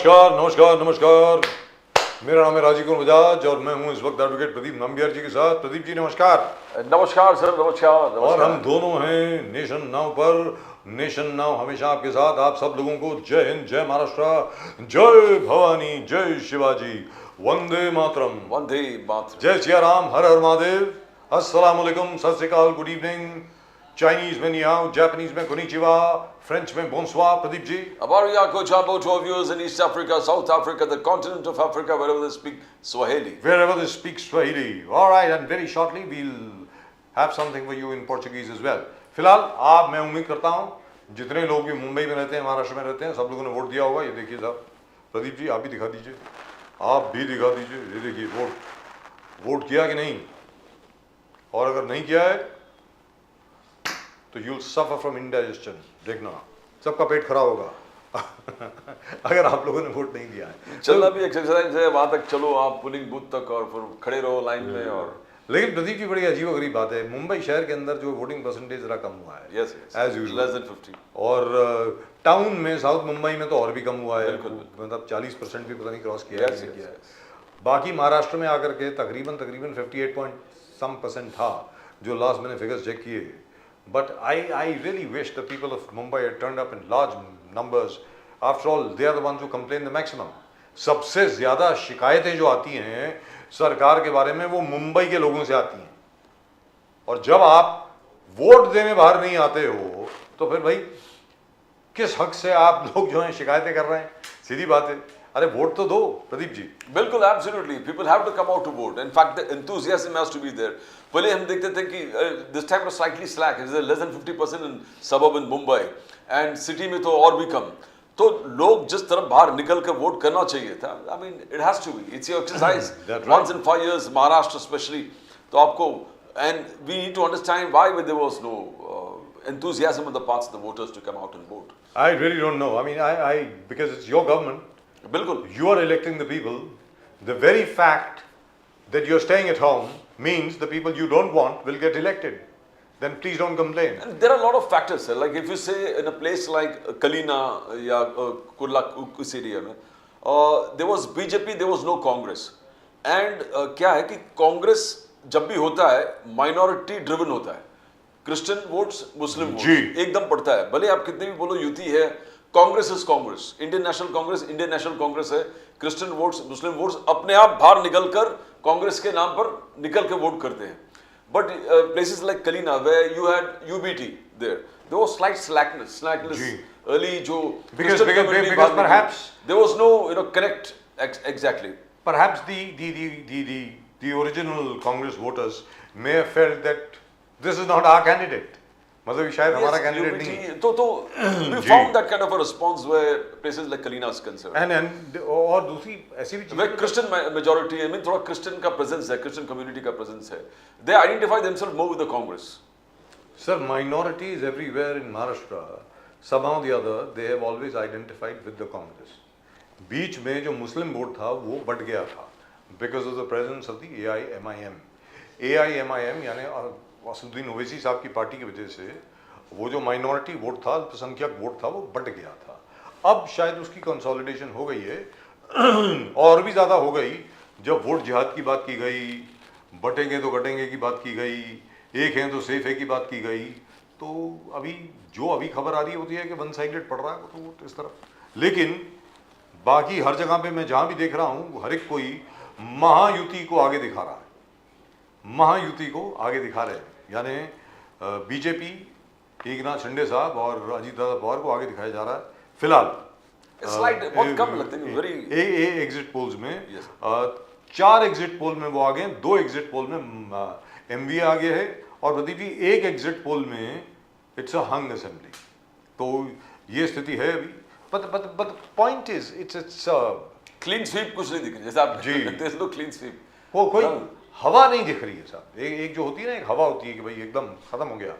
नमस्कार नमस्कार नमस्कार। मेरा नाम है राजीव कुमार बजाज और मैं हूं इस वक्त एडवोकेट प्रदीप नंबियार जी के साथ। प्रदीप जी नमस्कार। नमस्कार सर, नमस्कार। और हम दोनों हैं नेशन नाउ पर। नेशन नाउ हमेशा आपके साथ। आप सब लोगों को जय हिंद, जय महाराष्ट्र, जय भवानी, जय शिवाजी, वंदे मातरम। वंदे मातरम। जय सिया राम, हर हर महादेव, अस्सलाम वालेकुम, सत श्री अकाल, गुड इवनिंग। चाइनीज में निहाओ, जापानीज में कोनिचिवा, फ्रेंच में बोनसोir। Pradeep ji, Abaria Kochabo to our viewers in East Africa, South Africa, the continent of Africa, wherever they speak Swahili. wherever they speak Swahili. All right, and very shortly we'll have something for you in Portuguese as well. फिलहाल मैं उम्मीद करता हूँ जितने लोग भी मुंबई में रहते हैं, महाराष्ट्र में रहते हैं, सब लोगों ने वोट दिया होगा। ये देखिए साहब, प्रदीप जी आप भी दिखा दीजिए, आप भी दिखा दीजिए। ये देखिए वोट किया कि नहीं, और अगर नहीं किया है तो you'll suffer from indigestion। देखना सबका पेट खराब होगा अगर आप लोगों ने वोट नहीं दिया है। चलना भी एक्सरसाइज है, वहां तक चलो आप पोलिंग बूथ तक और फिर खड़े रहो लाइन में। और लेकिन प्रदीप जी बड़ी अजीब गरीब बात है, मुंबई शहर के अंदर जो वोटिंग परसेंटेज जरा कम हुआ है। Yes as usual, less than 50। और टाउन में, साउथ मुंबई में तो और भी कम हुआ है। बिल्कुल। मतलब 40% भी पता नहीं क्रॉस किया है, नहीं किया है। बाकी महाराष्ट्र में आकर के तकरीबन 58% था जो लास्ट मैंने फिगर्स चेक किए। But I really wish the people of Mumbai had turned up in large numbers. After all, they are the ones who complain the maximum. सबसे ज़्यादा शिकायतें जो आती हैं सरकार के बारे में वो मुंबई के लोगों से आती हैं। और जब आप वोट देने बाहर नहीं आते हो तो फिर भाई किस हक से आप लोग जो हैं शिकायतें कर रहे हैं? सीधी बात है, अरे वोट तो दो प्रदीप जी। बिल्कुल, absolutely, people have to come out to vote. In fact the enthusiasm has to be there. पहले हम देखते थे कि this time was slightly slack, it is less than 50% in suburban Mumbai, and city में तो और भी कम। तो लोग जिस तरफ बाहर निकल कर वोट करना चाहिए था, I mean it has to be, it's your exercise once in 5 years, Maharashtra specially. तो आपको, and we need to understand why there was no enthusiasm on the parts of the voters to come out and vote. I really don't know. I mean, because it's your government. बिल्कुल, You are electing the people. The very fact that you're staying at home means the people you don't want will get elected. Then please don't complain. and there are a lot of factors, sir. Like if you say in a place like Kalina या Kurla उस area में, there was BJP, there was no Congress. And क्या है कि कांग्रेस जब भी होता है माइनॉरिटी ड्रिवन होता है, क्रिश्चियन वोट्स, मुस्लिम वोट्स एकदम पड़ता है। भले आप कितने भी बोलो युति है, Congress is Congress, Indian national Congress है। क्रिश्चियन वोट्स, मुस्लिम वोट्स अपने आप बाहर निकलकर कांग्रेस के नाम पर निकल के वोट करते हैं। But places like Kalina where you had UBT, there was slight slackness early, जो Because perhaps there was no connect exactly. Perhaps the original Congress voters may have felt that this is not our candidate. मतलब शायद हमारा candidate नहीं है। तो we found that kind of a response where places like Kalina is concerned. And और दूसरी ऐसी भी Where Christian majority, I mean थोड़ा Christian का presence है, Christian community का presence है, they identify themselves more with the Congress. Sir, minorities everywhere in Maharashtra, somehow or the other, they have always identified with the Congress. बीच में जो मुस्लिम vote था वो बढ़ गया था because of the presence of the AIMIM. AIMIM यानी असदुद्दीन ओवैसी साहब की पार्टी की वजह से वो जो माइनॉरिटी वोट था, अल्पसंख्यक वोट था, वो बढ़ गया था। अब शायद उसकी कंसोलिडेशन हो गई है और भी ज़्यादा हो गई जब वोट जिहाद की बात की गई, बटेंगे तो घटेंगे की बात की गई, एक हैं तो सेफ है की बात की गई। तो अभी खबर आ रही होती है कि वन साइडेड पड़ रहा है तो वोट इस तरफ। लेकिन बाकी हर जगह पे मैं जहाँ भी देख रहा हूँ, हर एक कोई महायुति को आगे दिखा रहा है, महायुति को आगे दिखा रहे हैं। यानी बीजेपी, एकनाथ शिंदे साहब और अजीत दादा पवार को आगे दिखाया जा रहा है फिलहाल। बहुत कम लगते हैं, वेरी एग्जिट पोल्स में 4 एग्जिट पोल में वो आगे हैं, 2 एग्जिट पोल में एमवी आगे है, और प्रदीप जी 1 एग्जिट पोल में इट्स अ हंग असेंबली। तो ये स्थिति है अभी। But point is it's clean sweep कुछ नहीं दिख रही, जैसे आप जी, क्लीन स्वीप वो कोई हवा नहीं दिख रही है साहब। एक जो होती है ना, एक हवा होती है कि भाई एकदम खत्म हो गया।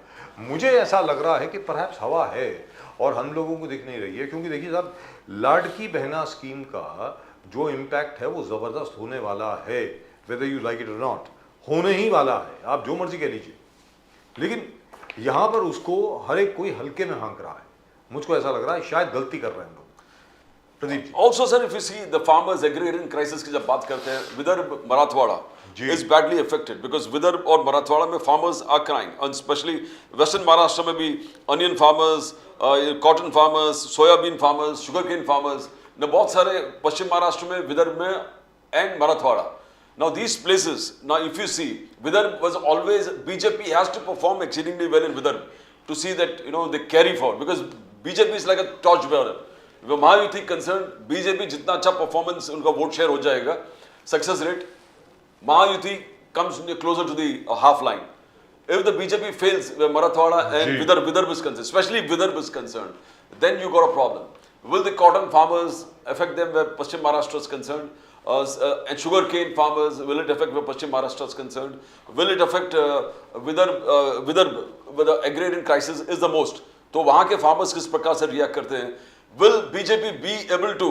मुझे ऐसा लग रहा है कि परहैप्स हवा है और हम लोगों को दिख नहीं रही है, क्योंकि देखिए साहब, लाडकी बहना स्कीम का जो इम्पैक्ट है वो ज़बरदस्त होने वाला है, वेदर यू लाइक इट और नॉट, होने ही वाला है, आप जो मर्जी कह लीजिए। लेकिन यहाँ पर उसको हर एक कोई हल्के में हाँक रहा है। मुझको ऐसा लग रहा है शायद गलती कर रहे हैं लोग। Pradeep ji. Also, sir, if you see the farmers' agrarian crisis की जब बात करते हैं, विदर्भ मराठवाड़ा जी। is badly affected because Vidarbha और मराठवाड़ा में farmers are crying, and especially western Maharashtra में भी onion farmers, cotton farmers, soybean farmers, sugarcane farmers, न बहुत सारे पश्चिम महाराष्ट्र में, विदर्भ में and Marathwada. Now these places, now if you see, Vidarbha was always, BJP has to perform exceedingly well in Vidarbha to see that, you know, they carry forward because BJP is like a torch bearer. Where Mahayuti concerned, BJP जितना अच्छा performance उनका vote share हो जाएगा, success rate, Mahayuti comes closer to the half line. If the BJP fails, where Marathwada and Vidarbha is concerned, especially Vidarbha is concerned, then you got a problem. Will the cotton farmers affect them where Paschim Maharashtra is concerned? And sugarcane farmers, will it affect where Paschim Maharashtra is concerned? Will it affect Vidarbha, where the agrarian crisis is the most? तो वहाँ के farmers किस प्रकार से react करते हैं? Will BJP be able to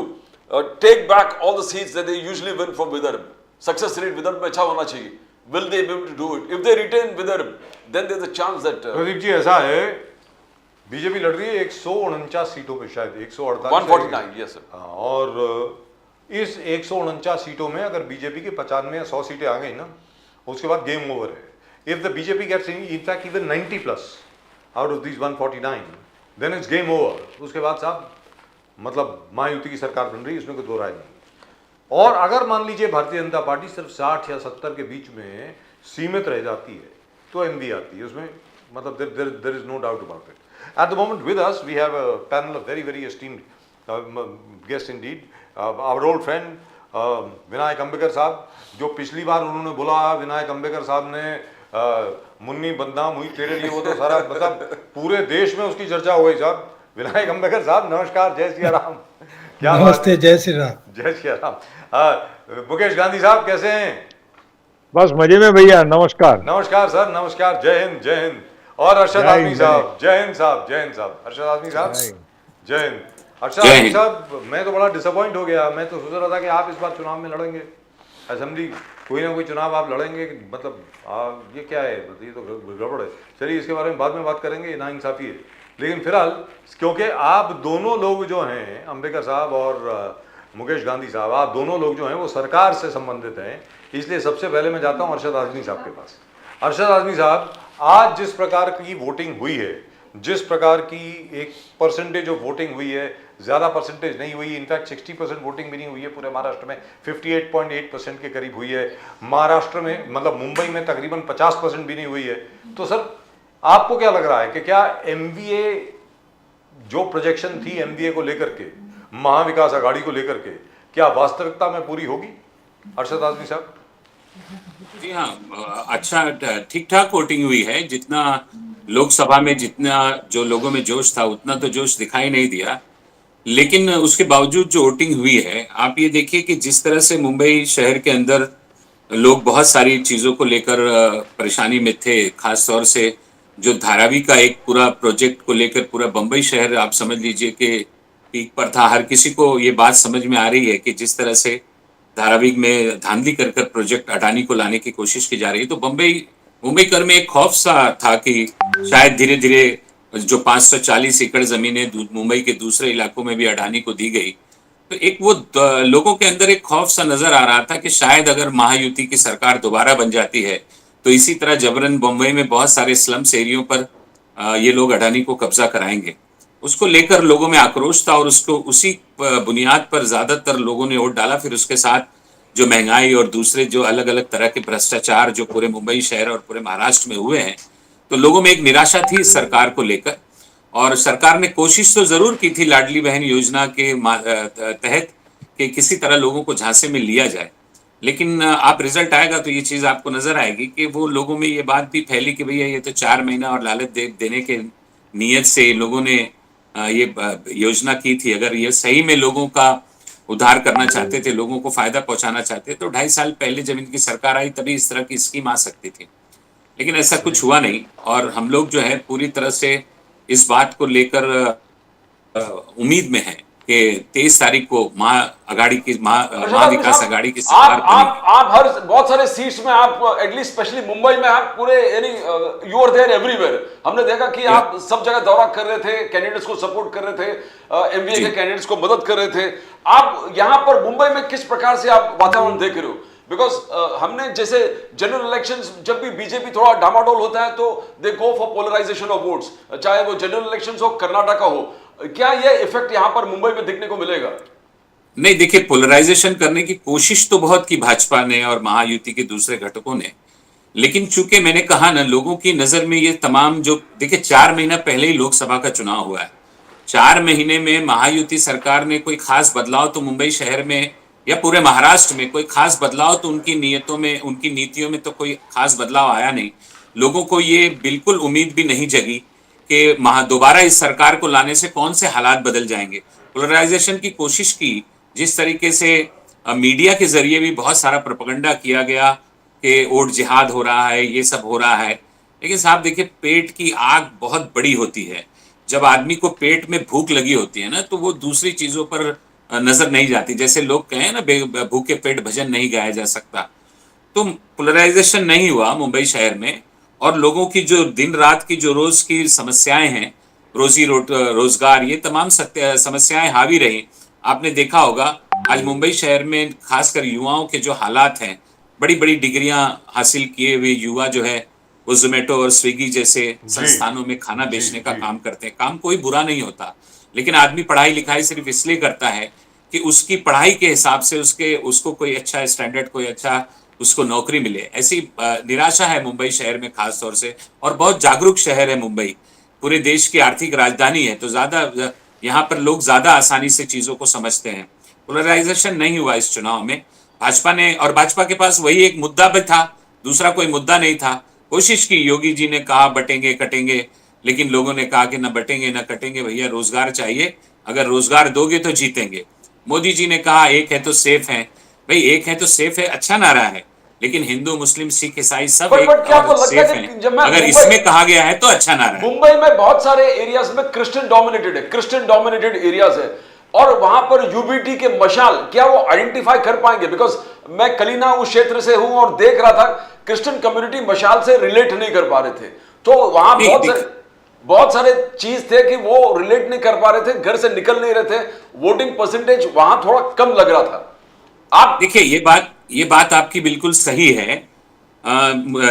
take back all the seats that they usually win from Vidarbha? Success rate Vidarbha में अच्छा होना चाहिए. Will they be able to do it? If they retain Vidarbha, then there's a chance that Pradeep ji ऐसा है, BJP लड़ रही है 149 सीटों पे, शायद 148 149, yes sir. हाँ, और इस 149 सीटों में अगर बीजेपी की 95 या 100 सीटें आ गई ना, उसके बाद गेम ओवर है. If the BJP gets in fact even 90 plus out of this 149, then it's game over. उसके बाद साहब मतलब महायुति की सरकार बन रही है, इसमें कोई दो राय नहीं. और अगर मान लीजिए भारतीय जनता पार्टी सिर्फ 60 या 70 के बीच में सीमित रह जाती है तो एमवी आती है उसमें, मतलब there is no doubt about it. At the moment with us we have a panel of very very esteemed guest indeed, our old friend Vinayak Ambekar साहब, जो पिछली बार उन्होंने बोला, विनायक अंबेकर साहब ने मुन्नी बदनाम हुई तेरे लिए, वो तो सारा मतलब पूरे देश में उसकी चर्चा हो गई. साहब विनायक अंबेकर साहब नमस्कार, जय सिया राम. क्या नमस्ते, जय श्री राम. जय सिया राम. मुकेश गांधी साहब कैसे हैं? बस मजे में भैया, नमस्कार. नमस्कार सर, नमस्कार, जय हिंद, जय हिंद. और अरशद आजमी साहब, जय हिंद साहब, जय हिंद साहब. अरशद आजमी साहब, जय हिंद. अरशद आजमी साहब, मैं तो बड़ा डिसअपॉइंट हो गया. मैं तो सोच रहा था कि आप इस बार चुनाव में लड़ेंगे, असेंबली कोई ना कोई चुनाव आप लड़ेंगे, मतलब ये क्या है, ये तो गड़बड़ है. चलिए इसके बारे में बाद में बात करेंगे, नाइंसाफी है. लेकिन फिलहाल क्योंकि आप दोनों लोग जो हैं, अंबेकर साहब और मुकेश गांधी साहब, आप दोनों लोग जो हैं वो सरकार से संबंधित हैं, इसलिए सबसे पहले मैं जाता हूं अरशद आजमी साहब के पास. अरशद आजमी साहब, आज जिस प्रकार की वोटिंग हुई है, जिस प्रकार की एक परसेंटेज ऑफ वोटिंग हुई है, ज़्यादा परसेंटेज नहीं हुई, इनफैक्ट 60% वोटिंग भी नहीं हुई है पूरे महाराष्ट्र में, 58.8% के करीब हुई है. महाराष्ट्र में मतलब मुंबई में तकरीबन 50% भी नहीं हुई है. तो सर आपको क्या लग रहा है कि क्या एमवीए जो प्रोजेक्शन थी एमवीए को लेकर के, महाविकास आघाड़ी को लेकर के, क्या वास्तविकता में पूरी होगी? अरशद आजमी साहब. जी हाँ, अच्छा ठीक ठाक वोटिंग हुई है. जितना लोकसभा में जितना जो लोगों में जोश था उतना तो जोश दिखाई नहीं दिया, लेकिन उसके बावजूद जो वोटिंग हुई है, आप ये देखिए कि जिस तरह से मुंबई शहर के अंदर लोग बहुत सारी चीज़ों को लेकर परेशानी में थे, खास तौर से जो धारावी का एक पूरा प्रोजेक्ट को लेकर पूरा बम्बई शहर आप समझ लीजिए कि पीक पर था. हर किसी को ये बात समझ में आ रही है कि जिस तरह से धारावी में धांधली कर कर प्रोजेक्ट अडानी को लाने की कोशिश की जा रही है, तो मुंबई कर में एक खौफ सा था कि शायद धीरे धीरे जो 540 एकड़ जमीनें मुंबई के दूसरे इलाकों में भी अडानी को दी गई, तो एक वो लोगों के अंदर एक खौफ सा नजर आ रहा था कि शायद अगर महायुति की सरकार दोबारा बन जाती है तो इसी तरह जबरन मुंबई में बहुत सारे स्लम्स एरियो पर ये लोग अडानी को कब्जा कराएंगे. उसको लेकर लोगों में आक्रोश था और उसको उसी बुनियाद पर ज्यादातर लोगों ने वोट डाला. फिर उसके साथ जो महंगाई और दूसरे जो अलग अलग तरह के भ्रष्टाचार जो पूरे मुंबई शहर और पूरे महाराष्ट्र में हुए हैं, तो लोगों में एक निराशा थी इस सरकार को लेकर. और सरकार ने कोशिश तो जरूर की थी लाडली बहन योजना के तहत कि किसी तरह लोगों को झांसे में लिया जाए, लेकिन आप रिजल्ट आएगा तो ये चीज़ आपको नजर आएगी कि वो लोगों में ये बात भी फैली कि भैया ये तो 4 महीना और लालच देने के नीयत से लोगों ने ये योजना की थी. अगर ये सही में लोगों का उद्धार करना चाहते थे, लोगों को फायदा पहुंचाना चाहते तो 2.5 साल पहले जब इनकी सरकार आई तभी इस तरह की स्कीम आ सकती थी, लेकिन ऐसा कुछ हुआ नहीं. और हम लोग जो है पूरी तरह से इस बात को लेकर उम्मीद में हैं कि 23 तारीख को अर्षद महाविकास साहब, आघाड़ी की सरकार बनेगी। आप हर बहुत सारे सीट्स में आप एटलीस्ट स्पेशली मुंबई में आप पूरे यानी यू आर देयर एवरीवेयर। हमने देखा कि आप सब जगह दौरा कर रहे थे, कैंडिडेट्स को सपोर्ट कर रहे थे, एमवीए जी। के कैंडिडेट्स को मदद कर रहे थे। आप यहाँ पर मुंबई में किस प्रकार से आप वातावरण देख रहे हो? बिकॉज हमने जैसे जनरल इलेक्शंस जब भी बीजेपी थोड़ा डामाडोल होता है तो they go for polarisation of votes, चाहे वो जनरल इलेक्शंस हो, कर्नाटका हो। क्या ये इफेक्ट यहाँ पर मुंबई में दिखने को मिलेगा? नहीं, देखिए, पोलराइजेशन करने की कोशिश तो बहुत की भाजपा ने और महायुति के दूसरे घटकों ने, लेकिन चूंकि मैंने कहा ना, लोगों की नजर में ये तमाम जो, देखिए, 4 महीना पहले ही लोकसभा का चुनाव हुआ है। 4 महीने में महायुति सरकार ने कोई खास बदलाव तो मुंबई शहर में या पूरे महाराष्ट्र में कोई खास बदलाव तो उनकी नीयतों में, उनकी नीतियों में तो कोई खास बदलाव आया नहीं। लोगों को ये बिल्कुल उम्मीद भी नहीं जगी कि दोबारा इस सरकार को लाने से कौन से हालात बदल जाएंगे। पोलराइजेशन की कोशिश की, जिस तरीके से मीडिया के जरिए भी बहुत सारा प्रोपेगेंडा किया गया कि वोट जिहाद हो रहा है, ये सब हो रहा है। लेकिन साहब देखिए, पेट की आग बहुत बड़ी होती है। जब आदमी को पेट में भूख लगी होती है ना, तो वो दूसरी चीजों पर नजर नहीं जाती। जैसे लोग कहें ना, भूखे पेट भजन नहीं गाया जा सकता। तो पोलराइजेशन नहीं हुआ मुंबई शहर में, और लोगों की जो दिन रात की जो रोज की समस्याएं हैं, रोजगार, ये तमाम समस्याएं हावी रही। आपने देखा होगा आज मुंबई शहर में खासकर युवाओं के जो हालात हैं, बड़ी बड़ी डिग्रियां हासिल किए हुए युवा जो है वो जोमेटो और स्विगी जैसे संस्थानों में खाना बेचने का काम करते हैं। काम कोई बुरा नहीं होता, लेकिन आदमी पढ़ाई लिखाई सिर्फ इसलिए करता है कि उसकी पढ़ाई के हिसाब से उसको कोई अच्छा स्टैंडर्ड, कोई अच्छा उसको नौकरी मिले। ऐसी निराशा है मुंबई शहर में खास तौर से, और बहुत जागरूक शहर है मुंबई, पूरे देश की आर्थिक राजधानी है, तो ज्यादा यहाँ पर लोग ज्यादा आसानी से चीजों को समझते हैं। पोलराइजेशन नहीं हुआ इस चुनाव में। भाजपा ने, और भाजपा के पास वही एक मुद्दा भी था, दूसरा कोई मुद्दा नहीं था। कोशिश की, योगी जी ने कहा बटेंगे कटेंगे, लेकिन लोगों ने कहा कि न बटेंगे न कटेंगे, भैया रोजगार चाहिए, अगर रोजगार दोगे तो जीतेंगे। मोदी जी ने कहा एक है तो सेफ है। भाई, एक है तो सेफ है अच्छा नारा है, लेकिन हिंदू मुस्लिम सिख ईसाई सब एक क्या आपको और लगता सेफ है हैं। कि जब मैं अगर इसमें कहा गया है तो अच्छा नारा है। मुंबई में बहुत सारे एरियाज में क्रिश्चियन डोमिनेटेड है, क्रिश्चियन डोमिनेटेड एरियाज है, और वहां पर यूबीटी के मशाल क्या वो आइडेंटिफाई कर पाएंगे? बिकॉज मैं कलीना उस क्षेत्र से हूं और देख रहा था क्रिश्चियन कम्युनिटी मशाल से रिलेट नहीं कर पा रहे थे। तो वहां बहुत सारे चीज थे कि वो रिलेट नहीं कर पा रहे थे, घर से निकल नहीं रहे थे, वोटिंग परसेंटेज वहां थोड़ा कम लग रहा था। आप देखिए, ये बात आपकी बिल्कुल सही है।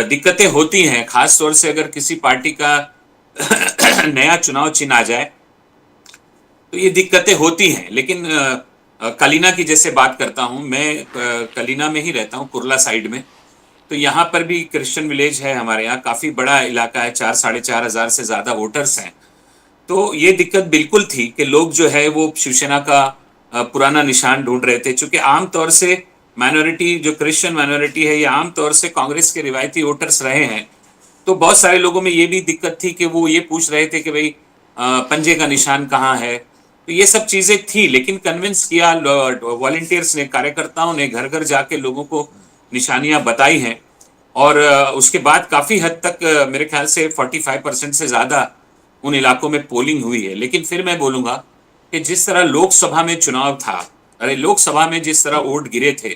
दिक्कतें होती हैं, खास तौर से अगर किसी पार्टी का नया चुनाव चिन्ह आ जाए तो ये दिक्कतें होती हैं। लेकिन कलीना की जैसे बात करता हूं मैं, कलीना में ही रहता हूं, कुर्ला साइड में, तो यहाँ पर भी क्रिश्चियन विलेज है हमारे यहाँ, काफी बड़ा इलाका है, 4-4.5 हजार से ज्यादा वोटर्स हैं। तो ये दिक्कत बिल्कुल थी कि लोग जो है वो शिवसेना का पुराना निशान ढूंढ रहे थे, क्योंकि आमतौर से माइनॉरिटी, जो क्रिश्चियन माइनॉरिटी है, ये आमतौर से कांग्रेस के रिवायती वोटर्स रहे हैं। तो बहुत सारे लोगों में ये भी दिक्कत थी कि वो ये पूछ रहे थे कि भाई पंजे का निशान कहाँ है। तो ये सब चीजें थी, लेकिन कन्विंस किया वॉलंटियर्स ने, कार्यकर्ताओं ने घर घर जाके लोगों को निशानियां बताई हैं, और उसके बाद काफी हद तक मेरे ख्याल से 45% से ज्यादा उन इलाकों में पोलिंग हुई है। लेकिन फिर मैं बोलूंगा कि जिस तरह लोकसभा में चुनाव था, अरे लोकसभा में जिस तरह वोट गिरे थे,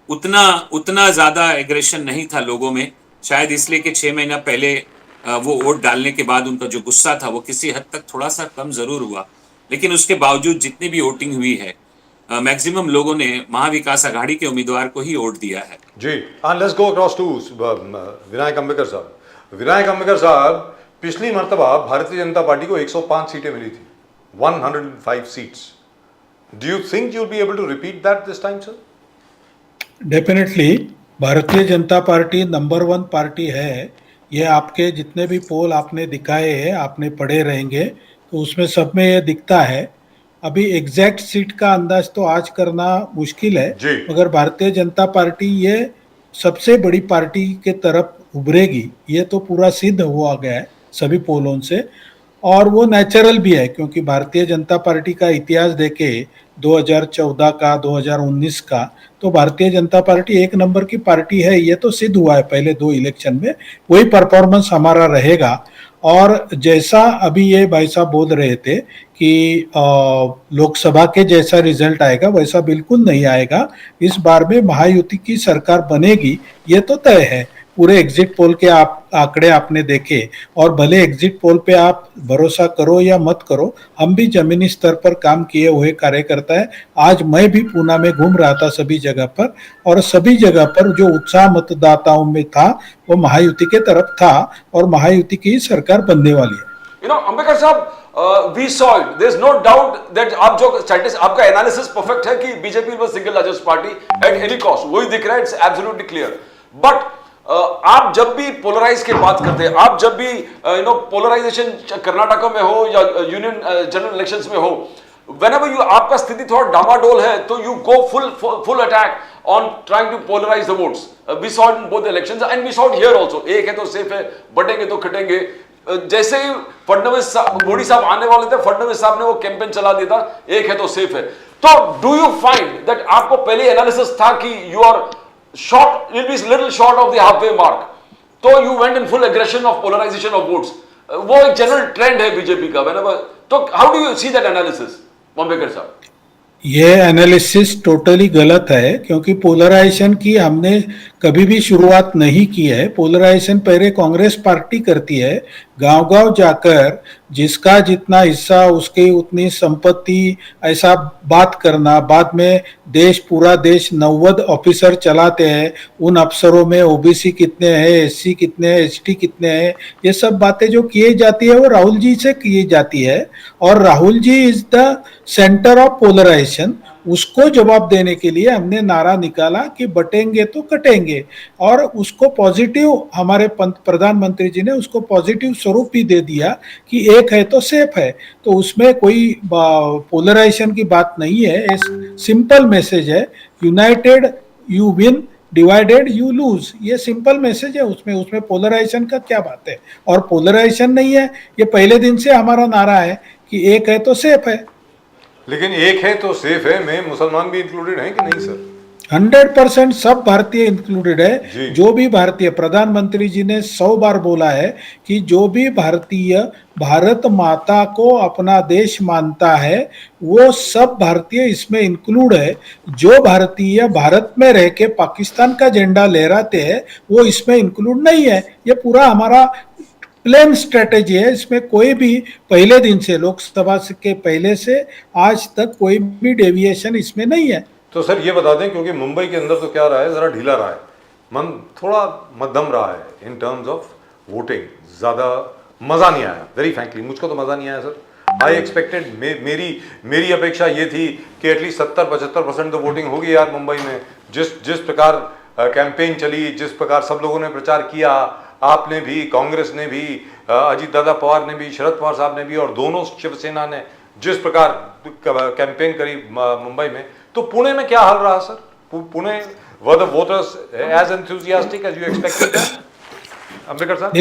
उतना ज्यादा एग्रेशन नहीं था लोगों में, शायद इसलिए कि 6 महीना पहले वो वोट डालने के बाद उनका जो गुस्सा था वो किसी हद तक थोड़ा सा कम जरूर हुआ। लेकिन उसके बावजूद जितनी भी वोटिंग हुई है, मैक्सिमम लोगों ने महाविकास आघाड़ी के उम्मीदवार को ही वोट दिया है। जी, and let's go across to Vinayak Ambekar साहब। विनायक अंबेकर साहब, पिछली मर्तबा भारतीय जनता पार्टी को 105 सीटें मिली थी, 105 seats. Do you think you will be able to repeat that this time sir? Definitely Bharatiya Janata party number 1 party है। ये आपके जितने भी पोल आपने दिखाए हैं, आपने पढ़े रहेंगे, तो उसमें सब में ये दिखता है। अभी एग्जैक्ट सीट का अंदाज तो आज करना मुश्किल है, मगर भारतीय जनता पार्टी ये सबसे बड़ी पार्टी के तरफ उभरेगी, ये तो पूरा सिद्ध हुआ गया है सभी पोलों से। और वो नेचुरल भी है, क्योंकि भारतीय जनता पार्टी का इतिहास देखे 2014 का, 2019 का, तो भारतीय जनता पार्टी 1 नंबर की पार्टी है, ये तो सिद्ध हुआ है पहले 2 इलेक्शन में। वही परफॉर्मेंस हमारा रहेगा। और जैसा अभी ये भाई साहब बोल रहे थे कि लोकसभा के जैसा रिजल्ट आएगा वैसा बिल्कुल नहीं आएगा। इस बार में महायुति की सरकार बनेगी ये तो तय है। पूरे एग्जिट पोल के आंकड़े आपने देखे, और भले एग्जिट पोल पे आप भरोसा करो या मत करो, हम भी जमीनी स्तर पर काम किए हुए कार्यकर्ता है। आज मैं भी पूना में घूम रहा था सभी जगह पर, और सभी जगह पर जो उत्साह मतदाताओं में था वो महायुति के तरफ था, और महायुति की सरकार बनने वाली है। अंबेडकर साहब, we saw it, there is no doubt that आप जो स्टैटिस्टिक्स, आपका एनालिसिस परफेक्ट है कि BJP was single largest party at any cost, वही दिख रहा है, इट्स एब्सोल्युटली क्लियर। बट आप जब भी पोलराइज की बात करते हैं, आप जब भी पोलराइजेशन कर्नाटक में हो या यूनियन जनरल इलेक्शंस में हो, whenever you आपका स्थिति थोड़ा डामाडोल है तो you go full attack on trying to polarize the votes. We saw it in both elections and we saw it here also. एक है तो सेफ है, बटेंगे तो खटेंगे। जैसे ही फडणवीस मोदी साहब आने वाले थे, फडणवीस साहब ने वो कैंपेन चला दिया था, एक है तो सेफ है। तो डू यू फाइंड दैट आपको पहले एनालिसिस था कि you are short, will be little short of the halfway mark, तो you went in full aggression of polarization of votes, वो एक जनरल ट्रेंड है बीजेपी का, whenever, तो how do you see that analysis, Ambedkar साहब? ये एनालिसिस टोटली गलत है, क्योंकि पोलराइजेशन की हमने कभी भी शुरुआत नहीं की है। पोलराइजेशन पहले कांग्रेस पार्टी करती है, गांव-गांव जाकर जिसका जितना हिस्सा उसकी उतनी संपत्ति, ऐसा बात करना। बाद में पूरा देश 90 ऑफिसर चलाते हैं, उन अफसरों में ओबीसी कितने हैं, एससी कितने हैं, एसटी कितने हैं, ये सब बातें जो किए जाती है वो राहुल जी से की जाती है, और Rahul ji is the centre of polarisation. उसको जवाब देने के लिए हमने नारा निकाला कि बटेंगे तो कटेंगे, और उसको पॉजिटिव, हमारे प्रधानमंत्री जी ने उसको पॉजिटिव स्वरूप भी दे दिया कि एक है तो सेफ है। तो उसमें कोई पोलराइजेशन की बात नहीं है, सिंपल मैसेज है, United you win, divided you lose, ये सिंपल मैसेज है। उसमें पोलराइजेशन का क्या बात है, और पोलराइजेशन नहीं है, ये पहले दिन से हमारा नारा है कि एक है तो सेफ है। लेकिन एक है तो सेफ है में मुसलमान भी इंक्लूडेड हैं कि नहीं सर? 100% सब भारतीय इंक्लूडेड है। जो भी भारतीय, प्रधानमंत्री जी ने 100 बार बोला है कि जो भी भारतीय भारत माता को अपना देश मानता है वो सब भारतीय इसमें इंक्लूड है। जो भारतीय भारत में रह के पाकिस्तान का झंडा लहराते हैं वो इसमें इंक्लूड नहीं है। ये पूरा हमारा प्लेन स्ट्रेटेजी है, इसमें कोई भी पहले दिन से, लोकसभा के पहले से आज तक कोई भी डेविएशन इसमें नहीं है। तो सर ये बता दें, क्योंकि मुंबई के अंदर तो क्या रहा है, जरा ढीला रहा है, मन थोड़ा मध्यम रहा है इन टर्म्स ऑफ वोटिंग, ज्यादा मजा नहीं आया। वेरी फ्रैंकली मुझको तो मजा नहीं आया सर। आई एक्सपेक्टेड, मेरी अपेक्षा ये थी कि एटलीस्ट 70-75% तो वोटिंग होगी यार मुंबई में। जिस प्रकार कैंपेन चली, जिस प्रकार सब लोगों ने प्रचार किया, आपने भी, कांग्रेस ने भी, अजीत दादा पवार ने भी, शरद पवार साहब ने भी, और दोनों शिवसेना ने जिस प्रकार कैंपेन करी मुंबई में, तो पुणे में क्या हाल रहा sir? Pune were the voters as enthusiastic as you expected? Ambedkar साहब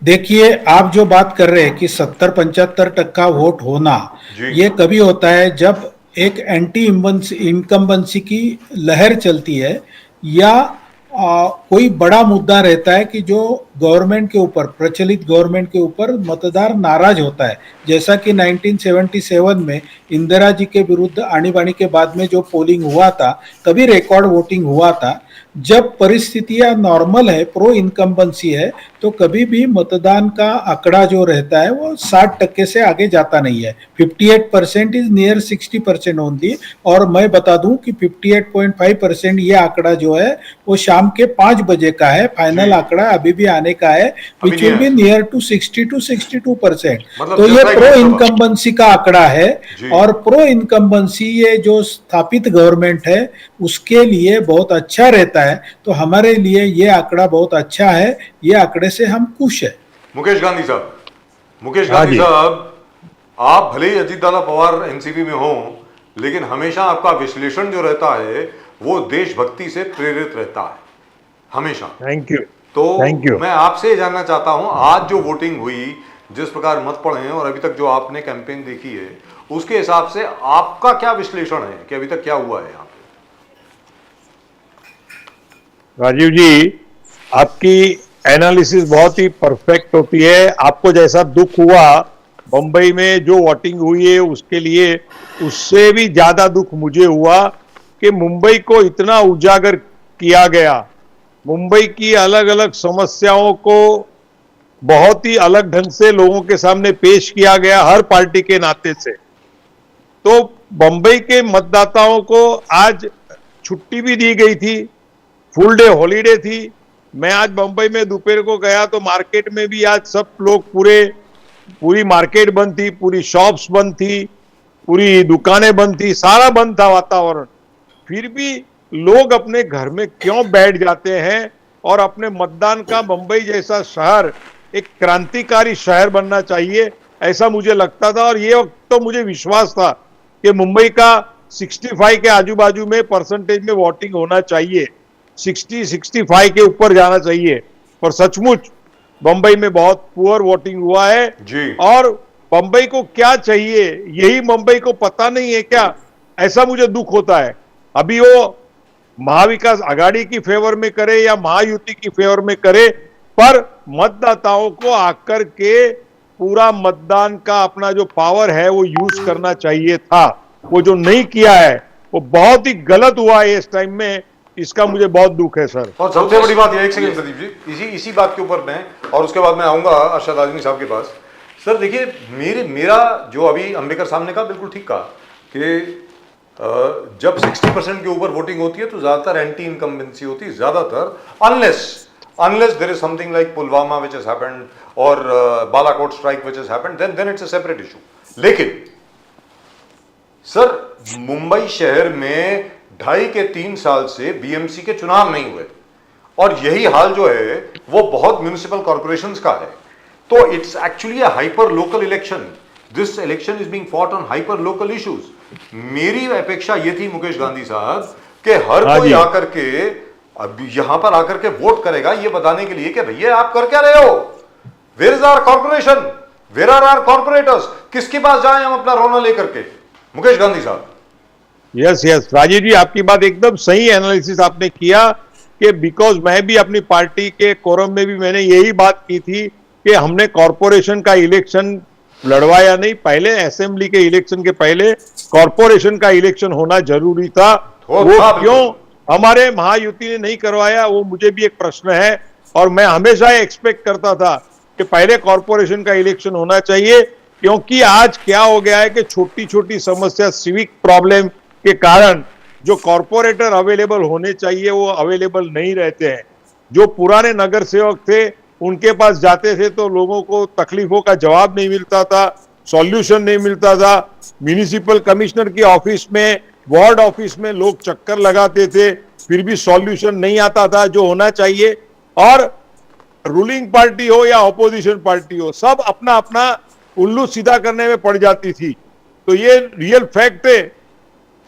देखिए आप जो बात कर रहे हैं कि 70-75% वोट होना, ये कभी होता है जब एक एंटी इनकम्बेंसी की लहर चलती है, या कोई बड़ा मुद्दा रहता है कि जो गवर्नमेंट के ऊपर, प्रचलित गवर्नमेंट के ऊपर मतदार नाराज होता है। जैसा कि 1977 में इंदिरा जी के विरुद्ध आणीबाणी के बाद में जो पोलिंग हुआ था, तभी रिकॉर्ड वोटिंग हुआ था। जब परिस्थितियां नॉर्मल है, प्रो इनकम्बेंसी है, तो कभी भी मतदान का आंकड़ा जो रहता है वो 60% से आगे जाता नहीं है। 58% इज नियर 60% ओनली। और मैं बता दूं कि 58.5% ये आंकड़ा जो है वो शाम के 5 बजे का है। फाइनल आंकड़ा अभी भी आने का है, which will be near to 60 to 62%। तो ये प्रो इनकम्बेंसी का आंकड़ा है, और प्रो इनकम्बेंसी ये जो स्थापित गवर्नमेंट है उसके लिए बहुत अच्छा रहता है। तो हमारे लिए ये आंकड़ा बहुत अच्छा है, ये आंकड़े से हम खुश है। मुकेश गांधी साहब, आप भले ही अजीत दादा पवार एनसीपी में हो, लेकिन हमेशा आपका विश्लेषण जो रहता है वो देशभक्ति से प्रेरित रहता है हमेशा। Thank you. तो मैं आपसे जानना चाहता हूं, आज जो वोटिंग हुई, जिस प्रकार मत पड़े हैं, और अभी तक जो आपने कैंपेन देखी है, उसके हिसाब से आपका क्या विश्लेषण है कि अभी तक क्या हुआ है यहाँ पे? राजीव जी, आपकी एनालिसिस बहुत ही परफेक्ट रिस्पेक्ट होती है। आपको जैसा दुख हुआ बंबई में जो वोटिंग हुई है उसके लिए, उससे भी ज्यादा दुख मुझे हुआ कि मुंबई को इतना उजागर किया गया, मुंबई की अलग अलग समस्याओं को बहुत ही अलग ढंग से लोगों के सामने पेश किया गया हर पार्टी के नाते से। तो बंबई के मतदाताओं को आज छुट्टी भी दी गई थी, फुल डे हॉलीडे थी। मैं आज बंबई में दोपहर को गया तो मार्केट में भी आज सब लोग पूरी मार्केट बंद थी, पूरी शॉप्स बंद थी, पूरी दुकानें बंद थी, सारा बंद था वातावरण। फिर भी लोग अपने घर में क्यों बैठ जाते हैं और अपने मतदान का, मुंबई जैसा शहर एक क्रांतिकारी शहर बनना चाहिए ऐसा मुझे लगता था। और ये वक्त तो मुझे विश्वास था कि मुंबई का 65 के आजू बाजू में परसेंटेज में वोटिंग होना चाहिए, 60-65 के ऊपर जाना चाहिए। पर सचमुच बंबई में बहुत पुअर वोटिंग हुआ है जी। और बंबई को क्या चाहिए यही मुंबई को पता नहीं है क्या, ऐसा मुझे दुख होता है। अभी वो महाविकास आघाड़ी की फेवर में करे या महायुति की फेवर में करे, पर मतदाताओं को आकर के पूरा मतदान का अपना जो पावर है वो यूज करना चाहिए था। वो जो नहीं किया है वो बहुत ही गलत हुआ है इस टाइम में, इसका मुझे बहुत दुख है सर। और सबसे बड़ी बात यह, एक सेकंड प्रदीप जी, इसी बात के ऊपर मैं, और उसके बाद मैं आऊंगा अरशद आजमी साहब के पास। सर देखिए, मेरा जो अभी अंबेडकर साहब ने कहा बिल्कुल ठीक कहा कि जब 60% के ऊपर वोटिंग होती है तो ज्यादातर एंटी इनकम्बेंसी होती है, ज्यादातर, unless there is something like Pulwama which has happened or Balakot strike which has happened, then it's a separate issue. लेकिन सर मुंबई शहर में 2.5 के 3 साल से बीएमसी के चुनाव नहीं हुए और यही हाल जो है वो बहुत म्युनिसिपल कॉर्पोरेशंस का है। तो it's actually a hyper local election. This election is being fought on hyper local issues. मेरी अपेक्षा ये थी मुकेश गांधी साहब कि हर कोई आकर के अब यहां पर आकर के वोट करेगा ये बताने के लिए कि भैया आप कर क्या रहे हो, where is our corporation, where are our corporators, किसके पास जाएं हम अपना रोना लेकर के। मुकेश गांधी साहब। यस राजीव जी, आपकी बात एकदम सही एनालिसिस आपने किया कि बिकॉज मैं भी अपनी पार्टी के कोरम में भी मैंने यही बात की थी कि हमने कॉर्पोरेशन का इलेक्शन लड़वाया नहीं, पहले असेंबली के इलेक्शन के पहले कॉर्पोरेशन का इलेक्शन होना जरूरी था। वो क्यों हमारे महायुति ने नहीं करवाया, वो मुझे भी एक प्रश्न है। और मैं हमेशा एक्सपेक्ट करता था कि पहले कॉर्पोरेशन का इलेक्शन होना चाहिए, क्योंकि आज क्या हो गया है कि छोटी छोटी समस्या, सिविक प्रॉब्लम के कारण जो कॉर्पोरेटर अवेलेबल होने चाहिए वो अवेलेबल नहीं रहते हैं। जो पुराने नगर सेवक थे उनके पास जाते थे तो लोगों को तकलीफों का जवाब नहीं मिलता था, सॉल्यूशन नहीं मिलता था। म्युनिसिपल कमिश्नर की ऑफिस में, वार्ड ऑफिस में लोग चक्कर लगाते थे, फिर भी सॉल्यूशन नहीं आता था जो होना चाहिए। और रूलिंग पार्टी हो या ऑपोजिशन पार्टी हो, सब अपना अपना उल्लू सीधा करने में पड़ जाती थी। तो ये रियल फैक्ट है।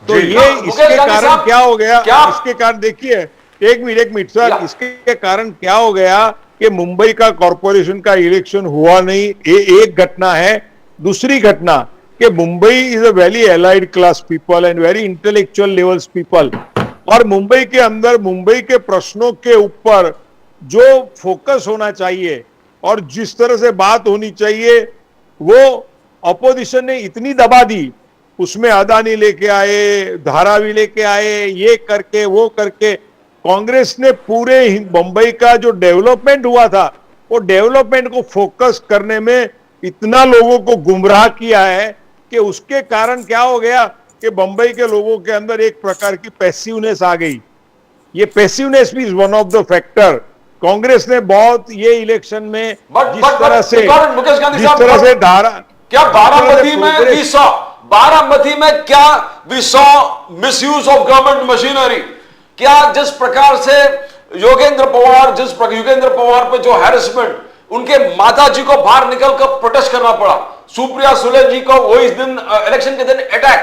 तो ये इसके कारण क्या हो गया, इसके कारण देखिए, एक मिनट सर, इसके कारण क्या हो गया कि मुंबई का कॉर्पोरेशन का इलेक्शन हुआ नहीं, ये एक घटना है। दूसरी घटना कि Mumbai is a very allied class people and very intellectual levels people, और मुंबई के अंदर मुंबई के प्रश्नों के ऊपर जो फोकस होना चाहिए और जिस तरह से बात होनी चाहिए वो अपोजिशन ने इतनी दबा दी। उसमें अदानी लेके आए, धारावी लेके आए, ये करके वो करके कांग्रेस ने पूरे मुंबई का जो डेवलपमेंट हुआ था वो डेवलपमेंट को फोकस करने में इतना लोगों को गुमराह किया है कि उसके कारण क्या हो गया कि मुंबई के लोगों के अंदर एक प्रकार की पैसिवनेस आ गई। ये पैसिवनेस भी is one of the factor. Congress ने बहुत ये इलेक्शन में जिस तरह से धारा, क्या बारामती में क्या we saw misuse of government machinery, क्या जिस प्रकार से योगेंद्र पवार पे जो हैरेसमेंट, उनके माता जी को बाहर निकलकर प्रोटेस्ट करना पड़ा, सुप्रिया सुले जी को वो इस दिन इलेक्शन के दिन अटैक,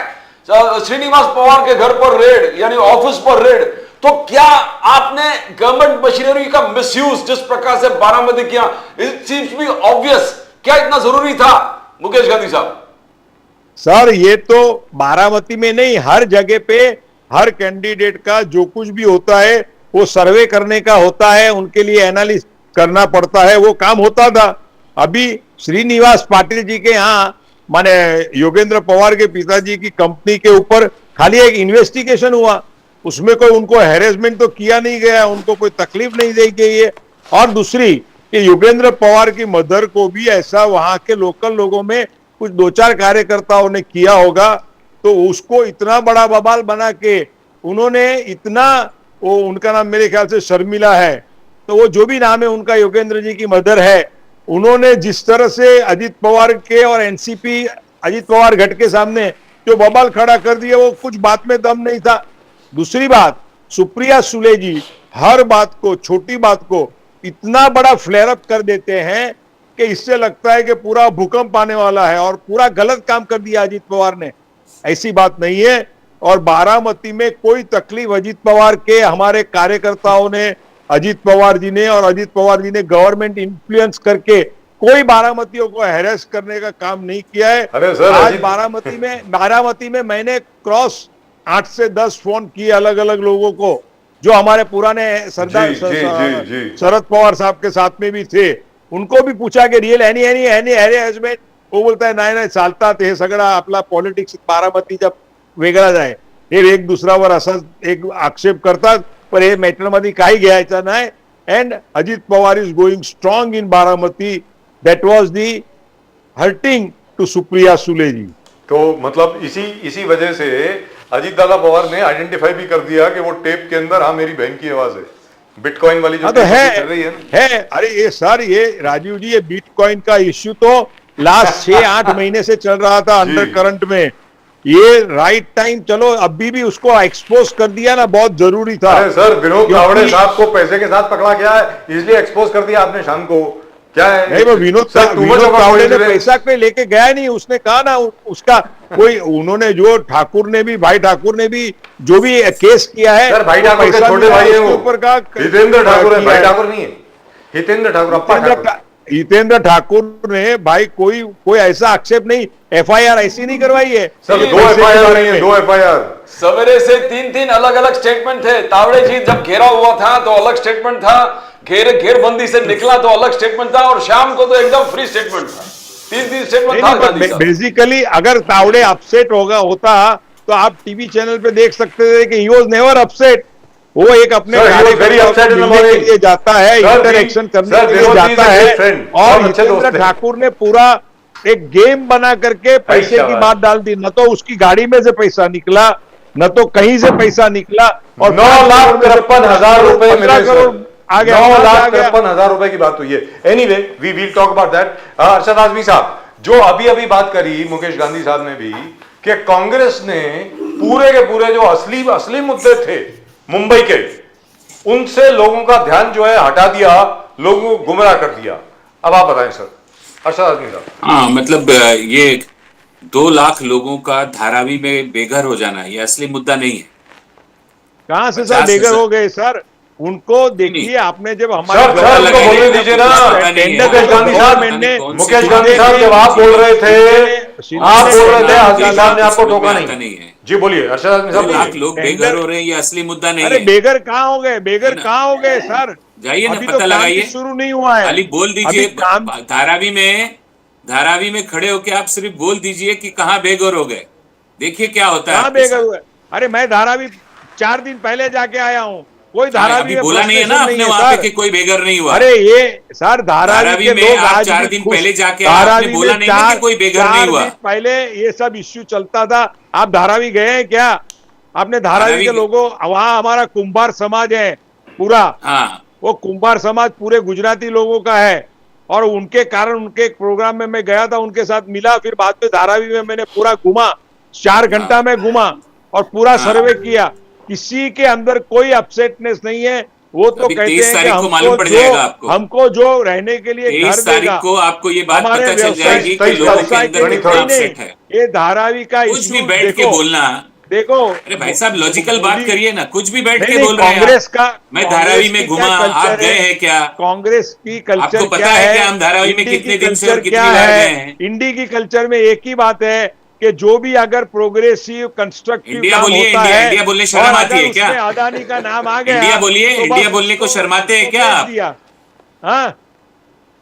श्रीनिवास पवार के घर पर रेड यानी ऑफिस पर रेड। तो क्या आपने गवर्नमेंट मशीनरी का मिसयूज जिस प्रकार से बारामती किया, इट सीम्स बी ऑब्वियस, क्या इतना जरूरी था मुकेश गांधी साहब? सर ये तो बारामती में नहीं, हर जगह पे हर कैंडिडेट का जो कुछ भी होता है वो सर्वे करने का होता है, उनके लिए एनालिसिस करना पड़ता है, वो काम होता था। अभी श्रीनिवास पाटिल जी के यहाँ माने योगेंद्र पवार के पिताजी की कंपनी के ऊपर खाली एक इन्वेस्टिगेशन हुआ, उसमें कोई उनको हैरेसमेंट तो किया नहीं गया, उनको कोई तकलीफ नहीं दी गई है। और दूसरी कि योगेंद्र पवार की मदर को भी ऐसा वहां के लोकल लोगों में कुछ 2-4 कार्यकर्ताओं ने किया होगा, तो उसको इतना बड़ा बवाल बना के उन्होंने इतना, वो उनका नाम मेरे ख्याल से शर्मिला है, तो वो जो भी नाम है उनका, योगेंद्र जी की मदर है, उन्होंने जिस तरह से अजित पवार के और एनसीपी अजित पवार गठ के सामने जो बवाल खड़ा कर दिया, वो कुछ बात में दम नहीं था। दूसरी बात, सुप्रिया सुले जी हर बात को, छोटी बात को इतना बड़ा फ्लेयर अप कर देते हैं कि इससे लगता है कि पूरा भूकंप आने वाला है और पूरा गलत काम कर दिया अजित पवार ने। ऐसी बात नहीं है। और बारामती में कोई तकलीफ अजित पवार के हमारे कार्यकर्ताओं ने, अजित पवार जी ने और अजित पवार जी ने गवर्नमेंट इन्फ्लुएंस करके कोई बारामतियों को हैरेस करने का काम नहीं किया है। अरे सर, आज अजित- बारामती में मैंने क्रॉस 8 से 10 फोन किए अलग अलग लोगों को, जो हमारे पुराने सरदार जी। शरद पवार साहब के साथ में भी थे। उनको भी पूछा कि रियल एनी हॅरेसमेंट, वो बोलता है नाही चालतात हे सगळं आपला पॉलिटिक्स बारामतीचा वेगळा आहे, हे एक दुसऱ्यावर असं एक आक्षेप करतात, पण हे मॅटर मध्ये काही घ्यायचं नाही। And Ajit Pawar is going strong in Baramati, that was the hurting to Supriya Sule ji. तो मतलब इसी वजह से अजीत दादा पवार ने आइडेंटिफाई भी कर दिया कि वो टेप के अंदर हाँ मेरी बहन की आवाज है, बिटकॉइन वाली जो हाँ तो टेप चल रही है ना। है। अरे ये सर, ये राजीव जी, ये बिटकॉइन का इश्यू तो लास्ट 6-8 महीने से चल रहा था अंडर करंट में। ये राइट टाइम, चलो अभी भी उसको एक्सपोज कर दिया ना, बहुत जरूरी था। अरे सर, विनोद तावड़े क्योंकि- साहब को पैसे के साथ पकड़ा गया है, इसलिए एक्सपोज कर दिया आपने शाम को। क्या है नहीं, वो Vinod sir, too much of a Tawde ने coincidence। पैसा कोई लेके गया नहीं, उसने कहा ना उसका कोई, उन्होंने जो ठाकुर ने भी, भाई ठाकुर ने भी जो भी केस किया है, सर, भाई वो ठाकुर के पैसा छोटे मिला, भाई हैं उसके वो। ऊपर का हितेंद्र ठाकुर है, किया भाई ठाकुर नहीं है। हितेंद्र ठाकुर, अप्पा ठाकुर। हितेंद्र ठाकुर ने भाई कोई ऐसा आक्षेप नहीं, एफआईआर ऐसी नहीं करवाई है सर, ये 2 पैसे के एफआईआर बारे नहीं है, में। 2 एफआईआर। सवेरे से 3-3 अलग अलग स्टेटमेंट थे। तावड़े जी जब घेरा हुआ था तो अलग स्टेटमेंट था, घेरबंदी से निकला तो अलग स्टेटमेंट था, और शाम को तो एकदम फ्री स्टेटमेंट था। 3 स्टेटमेंट था गांधी साहब। बेसिकली अगर तावड़े अपसेट होता तो आप टीवी चैनल पे देख सकते थे कि ही वाज नेवर अपसेट। वो एक अपने Sir, he was very कार्यकर्ताओं upset को in the मिलने के morning. लिए जाता है, Sir, इंटरेक्शन the- करने Sir, के लिए Vinod ji is जाता a है, great friend. और बहुत अच्छे हितेंद्र दोस्त हैं। ठाकुर ने पूरा एक गेम बना करके पैसे की शाबाश। बात डाल दी। न तो उसकी गाड़ी में से पैसा निकला, न तो कहीं से पैसा निकला, और 9,53,000 रुपए 15 करोड़ आ गया, 9,53,000 रुपए की बात हुई है। Anyway, we will talk about that. Arshad Azmi साहब, जो अभी बात करी मुकेश गांधी साहब ने भी, कि कांग्रेस ने पूरे के पूरे जो असली मुद्दे थे मुंबई के, उनसे लोगों का ध्यान जो है हटा दिया, लोगों को गुमराह कर दिया। अब आप बताएं सर, अरशद आजमी साहब। हाँ, मतलब ये 2 लाख लोगों का धारावी में बेघर हो जाना, ये असली मुद्दा नहीं है। कहां से सर 50,000 बेघर हो गए सर? उनको देखिए, आपने जब हमारे सर, सर, उनको बोलने दीजिए ना। मुकेश गांधी साहब, मुकेश गांधी साहब, जब आप बोल रहे थे, आजमी साहब ने आपको टोका नहीं है। जी बोलिए अरशद आजमी 2 साहब, लाख बोलिए। लोग बेघर हो रहे हैं, ये असली मुद्दा नहीं अरे है। बेघर कहाँ हो गए? बेघर कहाँ हो गए सर? जाइए ना, अभी पता तो काम लगाइए। भी शुरू नहीं हुआ है। खाली बोल अभी दीजिए, काम धारावी में खड़े होके आप सिर्फ बोल दीजिए कि कहाँ बेघर हो गए, देखिए क्या होता है कहाँ आपके बेघर साथ। हुए? अरे मैं धारावी 4 दिन पहले जाके आया हूँ, कोई धारावी अभी में बोला नहीं है ना frustration आपने है, वहां पे सर। कि कोई बेघर नहीं हुआ। अरे ये सर, धारावी धारावी के में लोग आप आज 4 भी दिन खुश- पहले जाके आए, धारावी आपने बोला में नहीं ना कि कोई बेघर नहीं 4 हुआ। दिन पहले ये सब इश्यू चलता था। आप धारावी गए हैं क्या? आपने धारावी धारावी के लोगों, वहां हमारा कुंभार समाज है पूरा, हाँ, वो कुंभार समाज पूरे गुजराती लोगों का है, और उनके कारण उनके एक प्रोग्राम में मैं गया था, उनके साथ मिला, फिर बाद में धारावी में मैंने पूरा घुमा, 4 घंटा में घुमा और पूरा सर्वे किया। किसी के अंदर कोई अपसेटनेस नहीं है। वो तो अभी कहते 23 हैं कि तारीख को मालूम पड़ जाएगा आपको। हमको जो रहने के लिए घर 23 तारीख देगा, को आपको ये बात हमारे पता चल व्यवसाय- जाएगी कि 23 लोगों के व्यवसाय अंदर के कितना नहीं, अपसेट है। ये धारावी का कुछ भी इश्यू बैठ के बोलना। देखो, अरे भाई साहब, लॉजिकल बात मोदी- करिए ना, कुछ भी बैठ नहीं, के नहीं, बोल रहे हैं कांग्रेस आप। का, मैं कांग्रेस धारावी में की क्या घुमा, आप कल्चर गए है? हैं क्या? कांग्रेस की कल्चर आपको पता क्या है कि हम धारावी में इंडी कितने की दिन से और कल्चर कितनी क्या बार है? गए हैं? इंडी की कल्चर में एक ही बात है कि जो भी अगर प्रोग्रेसिव कंस्ट्रक्टिव इंडिया काम बोलिए, होता इंडिया, है, इंडिया बोलने और शर्म आती अगर है क्या? उसमें अदानी का नाम आ गया, इंडिया बोलिए, तो बस इंडिया बोलने को उसको- शर्माते हैं उसको क्या भेज आप? दिया। हाँ,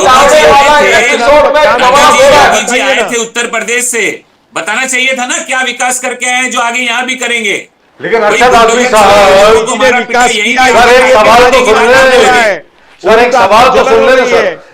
वो चावड़े वाला एपिसोड में जवाब दे रहा है। योगी जी आए थे उत्तर प्रदेश से, बताना चाहिए था ना क्या विकास करके आए हैं जो आगे यहाँ भी करेंगे। लेकिन कोई अरशद आलवी बुलडोजर साहब, लोगों को मारा पीटा विकास यहीं किया पे है। सर एक होगा। सवाल तो सुन बात ले, बोलेंगे। सर एक सवाल तो सुन ले ना सर,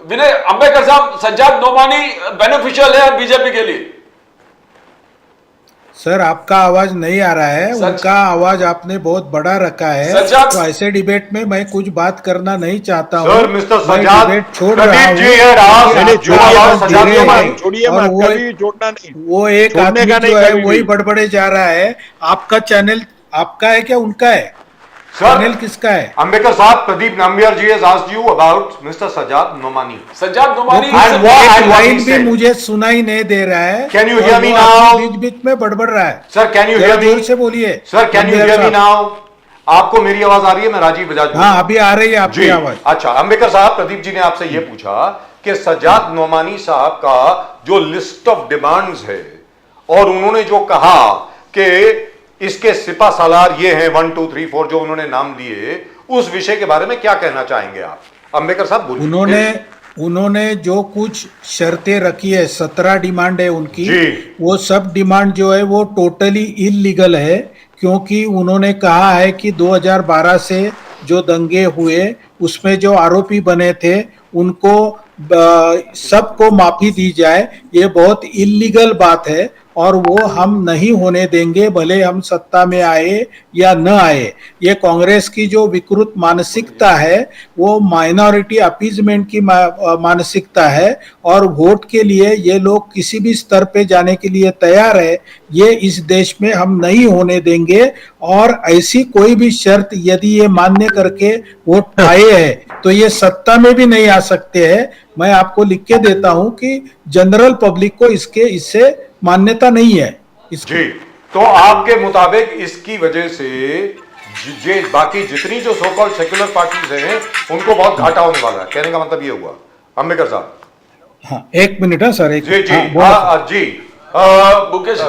विनय अंबेडकर साहब, सज्जाद नोमानी बेनिफिशियल है बीजेपी के लिए? सर आपका आवाज नहीं आ रहा है, सच- उनका आवाज आपने बहुत बड़ा रखा है। सज्जाद- तो ऐसे डिबेट में मैं कुछ बात करना नहीं चाहता हूँ। सर, मिस्टर मैं सज्जाद, डिबेट छोड़ रहा प्रदीप हूँ जी है राज, क्योंकि नहीं आप जो जो छोड़िए आवाज आवाज सज्जाद दे को रहे मानी। हैं छोड़िए और मत, वो कभी छोड़ना नहीं, वो एक छोड़ने आदमी का नहीं जो है कभी वही भी। बड़बड़े जा रहा है। आपका चैनल आपका है क्या उनका है? चैनल सर, किसका है? अंबेडकर साहब, प्रदीप नंबियार जी has asked you about Mr. Sajjad Nomani. Sajjad वो नुमानी कुछ And what- एक and what he लाइन भी said. मुझे सुनाई नहीं दे रहा है। Can you और hear me वो आदमी now? बीच बीच में बड़बड़ रहा है। Sir, can you जरा hear me? जोर से बोलिए। Sir, can you Nambiar hear me साहब। now? आपको मेरी आवाज आ रही है? मैं राजीव बजाज बोल रहा हाँ हूं। अभी आ रही है आपकी जी, आवाज। अच्छा, अंबेडकर साहब, प्रदीप जी ने आपसे यह पूछा कि सज्जाद नोमानी साहब का जो लिस्ट ऑफ डिमांड्स है और उन्होंने जो कहा कि इसके सिपा सालार ये हैं 1 2 3 4 जो उन्होंने नाम दिए, उस विषय के बारे में क्या कहना चाहेंगे आप? अंबेडकर साहब बोलिए। उन्होंने जो कुछ शर्तें रखी है, 17 डिमांड है उनकी। जी। वो सब डिमांड जो है वो टोटली इलीगल है, क्योंकि उन्होंने कहा है कि 2012 से जो दंगे हुए उसमें जो आरोपी बने थे उनको सबको माफी दी जाए। ये बहुत इलीगल बात है और वो हम नहीं होने देंगे, भले हम सत्ता में आए या न आए। ये कांग्रेस की जो विकृत मानसिकता है वो माइनॉरिटी अपीजमेंट की मानसिकता है और वोट के लिए ये लोग किसी भी स्तर पे जाने के लिए तैयार है। ये इस देश में हम नहीं होने देंगे और ऐसी कोई भी शर्त यदि ये मान्य करके वोट पाए हैं तो ये सत्ता में भी नहीं आ सकते हैं। मैं आपको लिख के देता हूं कि जनरल पब्लिक को इससे मान्यता नहीं है इसकी। जी, तो आपके मुताबिक इसकी वजह से जे बाकी जितनी जो सो कॉल्ड सेक्युलर पार्टीज हैं उनको बहुत घाटा होने वाला है, कहने का मतलब ये हुआ। अंबेडकर साहब। हाँ एक मिनट है सर, एक जी जी, हाँ, बोलो। जी, मुकेश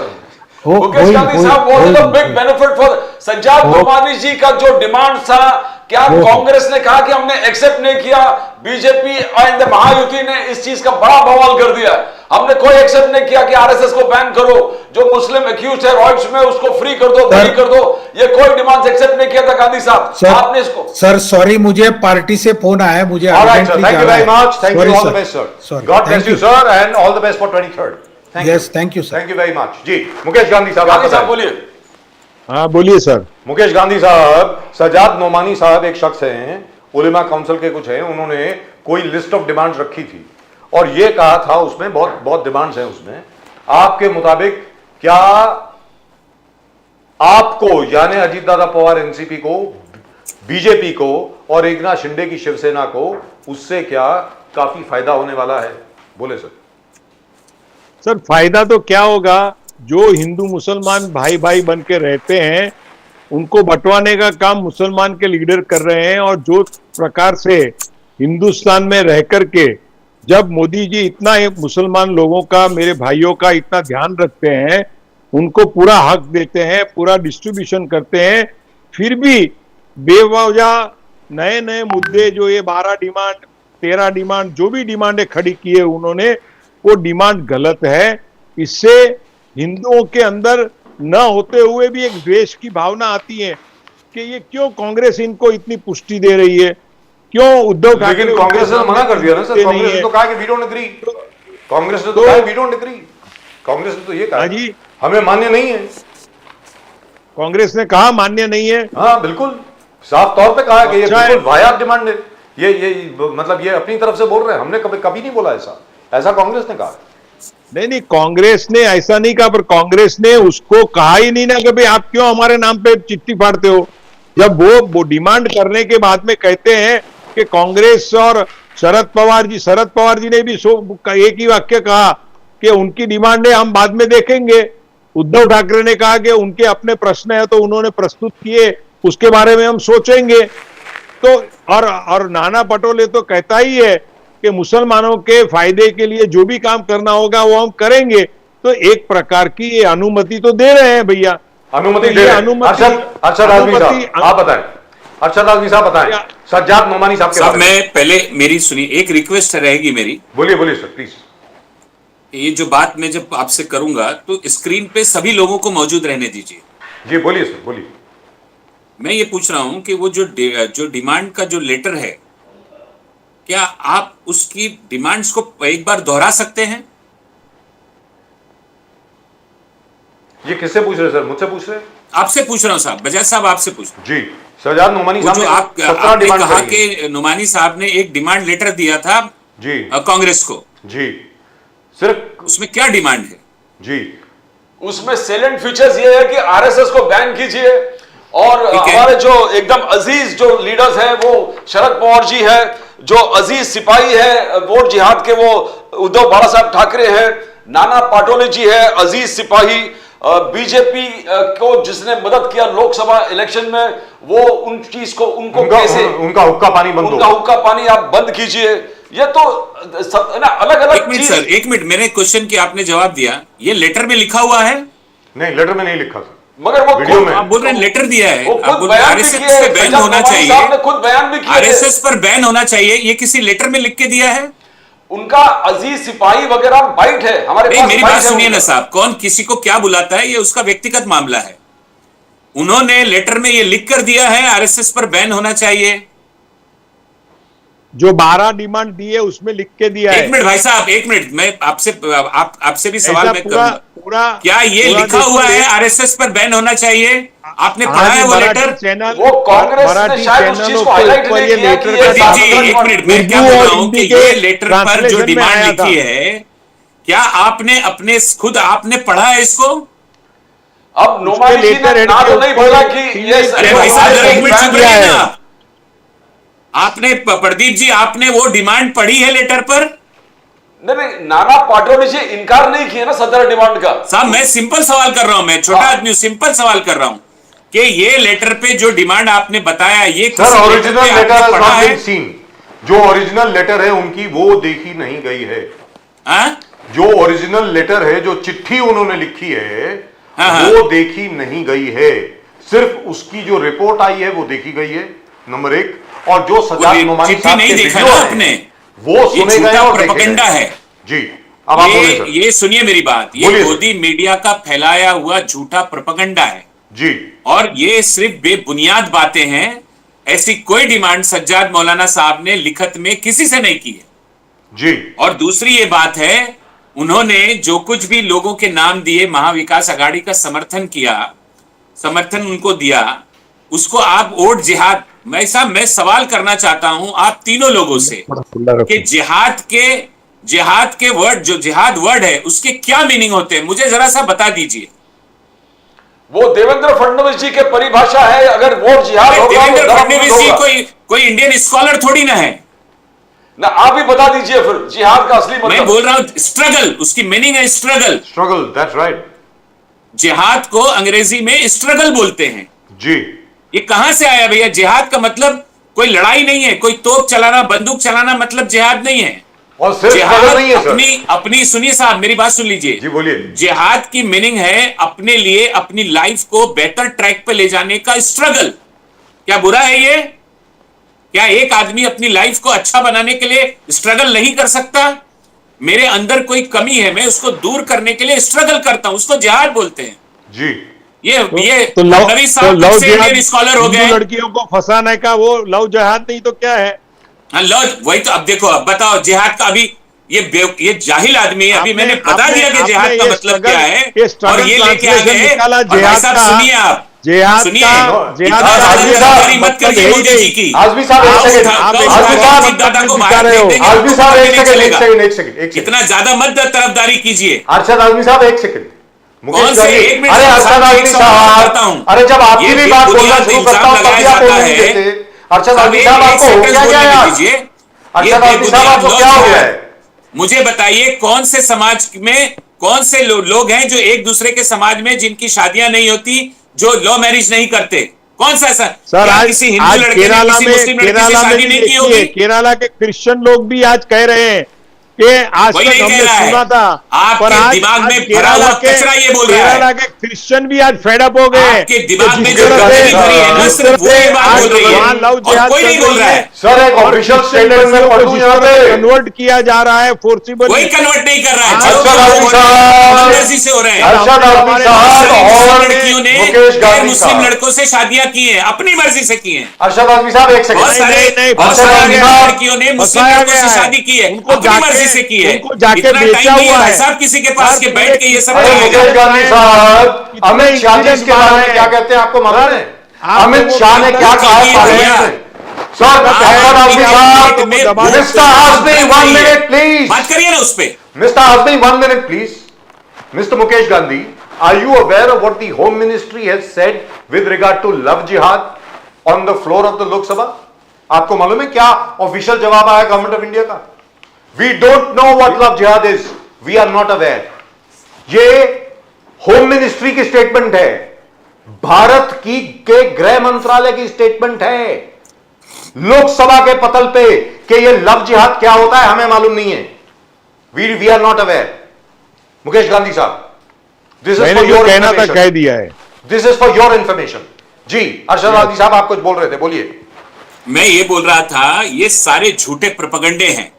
हो- मुकेश होई- गांधी होई- साहब, व्हाट इज द होई- बिग बेनिफिट फॉर सज्जाद हो- नोमानी जी का जो डिमांड था? क्या कांग्रेस ने कहा कि हमने एक्सेप्ट नहीं किया? बीजेपी और महायुति ने इस चीज का बड़ा बवाल कर दिया। हमने कोई एक्सेप्ट नहीं किया कि आरएसएस को बैन करो, जो मुस्लिम एक्यूज है रॉयट्स में उसको फ्री कर दो, बरी कर दो। ये कोई डिमांड एक्सेप्ट नहीं किया था गांधी साहब, आपने इसको। सर सॉरी, मुझे पार्टी से फोन आया, मुझे All right, sir. urgently Thank you जाना very है। much. Thank you. Sorry, All the sir. best, sir. Sorry. God bless Thank you, sir, and all the best for 23rd. Thank Yes, you. thank you, sir. Thank you very much. जी, मुकेश गांधी साहब, गांधी आप साहब बताएं। बोलिए। हाँ बोलिए sir. Mukesh Gandhi साहब, सज्जाद नोमानी साहब एक शख्स हैं, उलेमा काउंसिल के कुछ हैं, उन्होंने कोई लिस्ट ऑफ डिमांड्स रखी थी और ये कहा था उसमें बहुत बहुत डिमांड्स हैं उसमें। आपके मुताबिक क्या आपको यानी अजीत दादा पवार एनसीपी को, बीजेपी को और एकनाथ शिंदे की शिवसेना को उससे क्या काफी फायदा होने वाला है? बोले सर। सर फायदा तो क्या होगा, जो हिंदू मुसलमान भाई भाई बन के रहते हैं उनको बंटवाने का काम मुसलमान के लीडर कर रहे हैं। और जो प्रकार से हिंदुस्तान में रह करके जब मोदी जी इतना मुसलमान लोगों का, मेरे भाइयों का इतना ध्यान रखते हैं, उनको पूरा हक देते हैं, पूरा डिस्ट्रीब्यूशन करते हैं, फिर भी बेवजह नए नए मुद्दे जो ये 12 डिमांड 13 डिमांड जो भी डिमांडें खड़ी की है उन्होंने, वो डिमांड गलत है। इससे हिंदुओं के अंदर न होते हुए भी एक द्वेष की भावना आती है कि ये क्यों कांग्रेस इनको इतनी पुष्टि दे रही है, क्यों उद्धव ठाकरे। लेकिन कांग्रेस ने मना कर दिया ना सर, कांग्रेस ने तो कहा कि वी डोंट एग्री। कांग्रेस ने तो कहा वी डोंट एग्री। कांग्रेस ने तो ये कहा जी, हमें मान्य नहीं है। कांग्रेस ने कहा मान्य नहीं है। हाँ बिल्कुल, साफ तौर पे कहा कि ये अच्छा है। बिल्कुल वाहियात डिमांड है। ये मतलब ये अपनी तरफ से बोल रहे हैं, हमने कभी कभी नहीं बोला ऐसा कांग्रेस ने कहा। नहीं, कांग्रेस ने ऐसा नहीं कहा, पर कांग्रेस ने उसको कहा ही नहीं ना कि भाई आप क्यों हमारे नाम पे चिट्ठी फाड़ते हो। जब वो डिमांड करने के बाद में कहते हैं कि कांग्रेस और शरद पवार जी ने भी एक ही वाक्य कहा कि उनकी डिमांड है हम बाद में देखेंगे। उद्धव ठाकरे ने कहा कि उनके अपने प्रश्न है तो उन्होंने प्रस्तुत किए, उसके बारे में हम सोचेंगे। तो और नाना पटोले तो कहता ही है कि मुसलमानों के फायदे के लिए जो भी काम करना होगा वो हम करेंगे। तो एक प्रकार की ये अनुमति तो दे रहे हैं भैया, अनुमति तो दे ये रहे हैं। अनुमति- अरशद आजमी साहब आप बताएं, अरशद आजमी साहब बताएं, सज्जाद नोमानी साहब के साहब बारे में। मैं पहले मेरी सुनिए, एक रिक्वेस्ट रहेगी मेरी। बोलिए बोलिए सर प्लीज। ये जो बात मैं जब आपसे करूंगा तो स्क्रीन पे सभी लोगों को मौजूद रहने दीजिए। जी बोलिए सर बोलिए। मैं ये पूछ रहा हूं कि वो जो डिमांड का जो लेटर है, क्या आप उसकी डिमांड्स को एक बार दोहरा सकते हैं? ये किससे पूछ रहे सर? मुझसे पूछ रहे? आपसे पूछ रहा हूं साहब, बजाज साहब आपसे पूछ रहा जी, शहजाद नुमानी हूं। साहब जो ने आप 17 आपने डिमांड कहा करी है। कि नुमानी साहब ने एक डिमांड लेटर दिया था जी कांग्रेस को, जी, सिर्फ उसमें क्या डिमांड है? जी, उसमें सेलेंट फीचर्स ये है कि आरएसएस को बैन कीजिए और ठीक है। हमारे जो एकदम अजीज जो लीडर्स हैं वो शरद पवार जी है, जो अजीज सिपाही है वोट जिहाद के वो उद्धव बाला साहब ठाकरे हैं, नाना पाटोले जी है अजीज सिपाही, बीजेपी को जिसने मदद किया लोकसभा इलेक्शन में, वो उन चीज को उनको कैसे उनका हुक्का पानी बंद उनका हो। हुक्का पानी आप बंद कीजिए। ये तो ना अलग एक अलग मिनट चीज। सर, एक मिनट, मेरे क्वेश्चन की आपने जवाब दिया, ये लेटर में लिखा हुआ है? नहीं, लेटर में नहीं लिखा सर, मगर वो वीडियो खुद- में। आप बोल रहे हैं लेटर दिया है, वो आप खुद बोल रहे हैं बयान भी आरएसएस किए, पे बैन सज्जाद होना नवानी साहब ने चाहिए, खुद बयान भी किए थे। आरएसएस पर बैन होना चाहिए, ये किसी लेटर में लिख के दिया है? उनका अजीज सिपाही वगैरह बाइट है हमारे नहीं, पास, मेरी बाइट बात है सुनिए ना उनका। साहब, कौन किसी को क्या बुलाता है ये उसका व्यक्तिगत मामला है। उन्होंने लेटर में ये लिख कर दिया है आरएसएस पर बैन होना चाहिए। जो 12 डिमांड दी है उसमें लिख के दिया है। एक मिनट भाई साहब, एक मिनट, मैं आपसे भी सवाल ऐसा मैं पूरा करूंगा। पूरा क्या ये पूरा लिखा हुआ देखिए, है आरएसएस पर बैन होना चाहिए? आपने हाँ पढ़ा जी, है वो मराठी लेटर? चैनल, वो कांग्रेस ने मराठी शायद उस चीज चैनलों को के हाईलाइट ऊपर नहीं ये किया कि लेटर ये का प्रदीप जी, एक मिनट, मैं क्या उर्दू बोल और रहा हूं कि हिंदी ये के लेटर पर जो ट्रांसलेशन में डिमांड आया लिखी था। है, क्या आपने अपने खुद आपने पढ़ा है इसको? अब नोमानी जी लेटर ने हेड ना के तो नहीं ऊपर बोला कि तीन ये अरे भाई साहब जरा एक मिनट चुप किया रहिए है। ना। आपने प्रदीप जी, आपने वो डिमांड पढ़ी है लेटर पर? नहीं, नाना पाटोले जी इनकार नहीं किया ना 17 डिमांड का। साहब मैं सिंपल सवाल कर रहा हूं, मैं छोटा हाँ। आदमी हूं, सिंपल सवाल कर रहा हूं कि ये लेटर पे जो डिमांड आपने बताया, ये सर किसी ओरिजिनल पे लेटर आपने हैज पढ़ा नॉट है? Been seen. जो ओरिजिनल लेटर है उनकी वो देखी नहीं गई है। हाँ? जो ओरिजिनल लेटर है, जो चिट्ठी उन्होंने लिखी है, हाँ, हाँ। वो देखी नहीं गई है। सिर्फ उसकी जो रिपोर्ट आई है वो देखी गई है, नंबर एक। और जो सजाद नुमानी चिट्ठी साहब नहीं के देखा वीडियो ना हैं, आपने, वो ये सुने गए झूठा और देखे प्रोपेगेंडा गए। है। जी, अब आप बोलिए सर। ये सुनिए मेरी बात, ये बोलिए सर। मोदी मीडिया का फैलाया हुआ झूठा प्रोपेगेंडा है जी, और ये सिर्फ बेबुनियाद बातें हैं। ऐसी कोई डिमांड सज्जाद मौलाना साहब ने लिखत में किसी से नहीं की है। जी, और दूसरी ये बात है, उन्होंने जो कुछ भी लोगों के नाम दिए, महाविकास आघाड़ी का समर्थन किया, समर्थन उनको दिया, उसको आप वोट जिहाद, मैं सवाल करना चाहता हूं आप तीनों लोगों से कि जिहाद के वर्ड, जो जिहाद वर्ड है, उसके क्या मीनिंग होते हैं, मुझे जरा सा बता दीजिए। वो देवेंद्र फडणवीस जी के परिभाषा है, अगर वोट जिहाद होगा तो देवेंद्र धर्म फडणवीस युद्ध जी होगा। कोई इंडियन स्कॉलर थोड़ी ना है। ना आप ही बता दीजिए फिर जिहाद का असली मैं मतलब। बोल रहा हूं स्ट्रगल, उसकी मीनिंग है स्ट्रगल। Struggle, that's right. जिहाद को अंग्रेजी में स्ट्रगल बोलते हैं। जी, ये कहां से आया भैया? जिहाद का मतलब कोई लड़ाई नहीं है, कोई तोप चलाना, बंदूक चलाना मतलब जिहाद नहीं है। और सिर्फ जिहाद स्ट्रगल नहीं है सर। अपनी सुनिए साहब, मेरी बात सुन लीजिए। जी बोलिए। जिहाद की मीनिंग है अपने लिए अपनी लाइफ को बेहतर ट्रैक पे ले जाने का स्ट्रगल। क्या बुरा है ये? क्या एक आदमी अपनी लाइफ को अच्छा बनाने के लिए स्ट्रगल नहीं कर सकता? मेरे अंदर कोई कमी है, मैं उसको दूर करने के लिए स्ट्रगल करता हूं, उसको जिहाद बोलते हैं। जी, ये तो लव फडणवीस साहब लव कब से जिहाद, इंडियन स्कॉलर हो हिंदू गए? लड़कियों को फंसाने का वो लव जिहाद नहीं तो क्या है? हाँ, लो वही तो। अब देखो, अब बताओ जिहाद का, अभी ये जाहिल आदमी है, अभी मैंने बता दिया कि जिहाद का मतलब क्या है, और ये लेके आ गए। और भाई साहब सुनिए, आप जिहाद सुनिए, का जिहाद इतना का आदमी दादागिरी साहब मत करिए मतलब मोदी यही जी की। आजमी साहब एक आप सेकंड, उठा- आप कब एक उठा आजमी के साहब अजीत दादा को दिखा बाहर रहे फेंक हो। देंगे, आजमी आपको साहब पता एक नहीं सेकंड, एक चलेगा। सेकंड, एक सेकंड, एक सेकंड। इतना ज्यादा मत तरफदारी कीजिए। अरशद आजमी साहब एक सेकंड। मुकेश कौन से? गांधी- एक मिनट अरे साहब, अरशद एक आजमी सवाल करता हूं। साहब, अरे जब आपकी ये भी बात बोलना बेबुनियाद शुरू इल्जाम करता हूं तब लगाया भी आप जाता बोल नहीं है। देते। अरशद साहब, आजमी साहब एक आपको हो सेंटेंस क्या बोलने गया है आज? दीजिए। ये अरशद आजमी साहब बेबुनियाद आपको क्या हो गया है? मुझे बताइए, कौन से समाज में कौन से लोग हैं जो एक दूसरे के समाज में जिनकी शादियां नहीं होती, जो लव मैरिज नहीं करते? कौन सा ऐसा? सर क्या आज किसी हिंदू आज लड़के ने केरला किसी में मुस्लिम लड़की से केरला में शादी भी नहीं की देखिए, होगी? केरला के क्रिश्चियन लोग भी आज कह रहे हैं कि आज वही तक नहीं कह हमने रहा है। सुना था, आपके पर आज दिमाग आज में भरा केरला हुआ के कचरा ये बोल रहा है। केरला के क्रिश्चियन भी आज फेडअप हो गए। आपके दिमाग में जिस जो तरह से- गंदगी भरी है ना, जिस सिर्फ तरह वो ये से बात आज बोल रही है, वहाँ लव और जिहाद कोई नहीं चल बोल रहा रही है। सर एक ऑफिशियल स्टेटमेंट में पढ़ूं यहाँ पे। कन्वर्ट किया जा रहा है फोर्सिबली। कोई कन्वर्ट नहीं कर रहा है। अरशद जो आजमी हो रहा है, साहब, मर्जी से हो रहे हैं। अरशद आजमी साहब मुस्लिम और लड़कियों ने मुकेश गैर गांधी मुस्लिम साहब। लड़कों से शादियां की हैं, अपनी मर्जी से की हैं। अरशद आजमी साहब एक बहुत सेकंड। सारे नहीं, बहुत फंसाया सारी गया है। लड़कियों ने मुस्लिम फंसाया लड़कों से गया है। शादी की है, उनको अपनी जाके मर्जी किसी से की है, उनको जाके इतना बेचा टाइम नहीं है हुआ भाई है साहब किसी के पास सर, के पूरे बैठ के ये सब अरे करेगा। मुकेश गांधी साहब, कितने अमित शाह जी इंसिडेंट इसके बारे में हुआ क्या है? कहते हैं आपको मालूम है? आप अमित लोगों शाह ने को क्या पता कहा है है भैया। पार्लियामेंट में? सर अकबर आजमी साहब, मिस्टर आजमी 1 मिनट प्लीज, बात करिए ना उस पे। Mr. Azmi, 1 minute, please. Mr. Mukesh Gandhi, are you aware of what the Home Ministry has said with regard to love jihad on the floor of the Lok Sabha? आपको मालूम है क्या official जवाब आया गवर्नमेंट ऑफ इंडिया का? We don't know what love jihad is. We are not aware. ये home ministry की statement है, भारत की के गृह मंत्रालय की स्टेटमेंट है, लोकसभा के पटल पे कि ये लव जिहाद क्या होता है हमें मालूम नहीं है. We are not aware. Mukesh Gandhi साहब, this is मैंने for जो your कहना था information. कह दिया है. This is for your information. जी अरशद गांधी साहब आप कुछ बोल रहे थे, बोलिए. मैं ये बोल रहा था ये सारे झूठे प्रोपेगेंडे हैं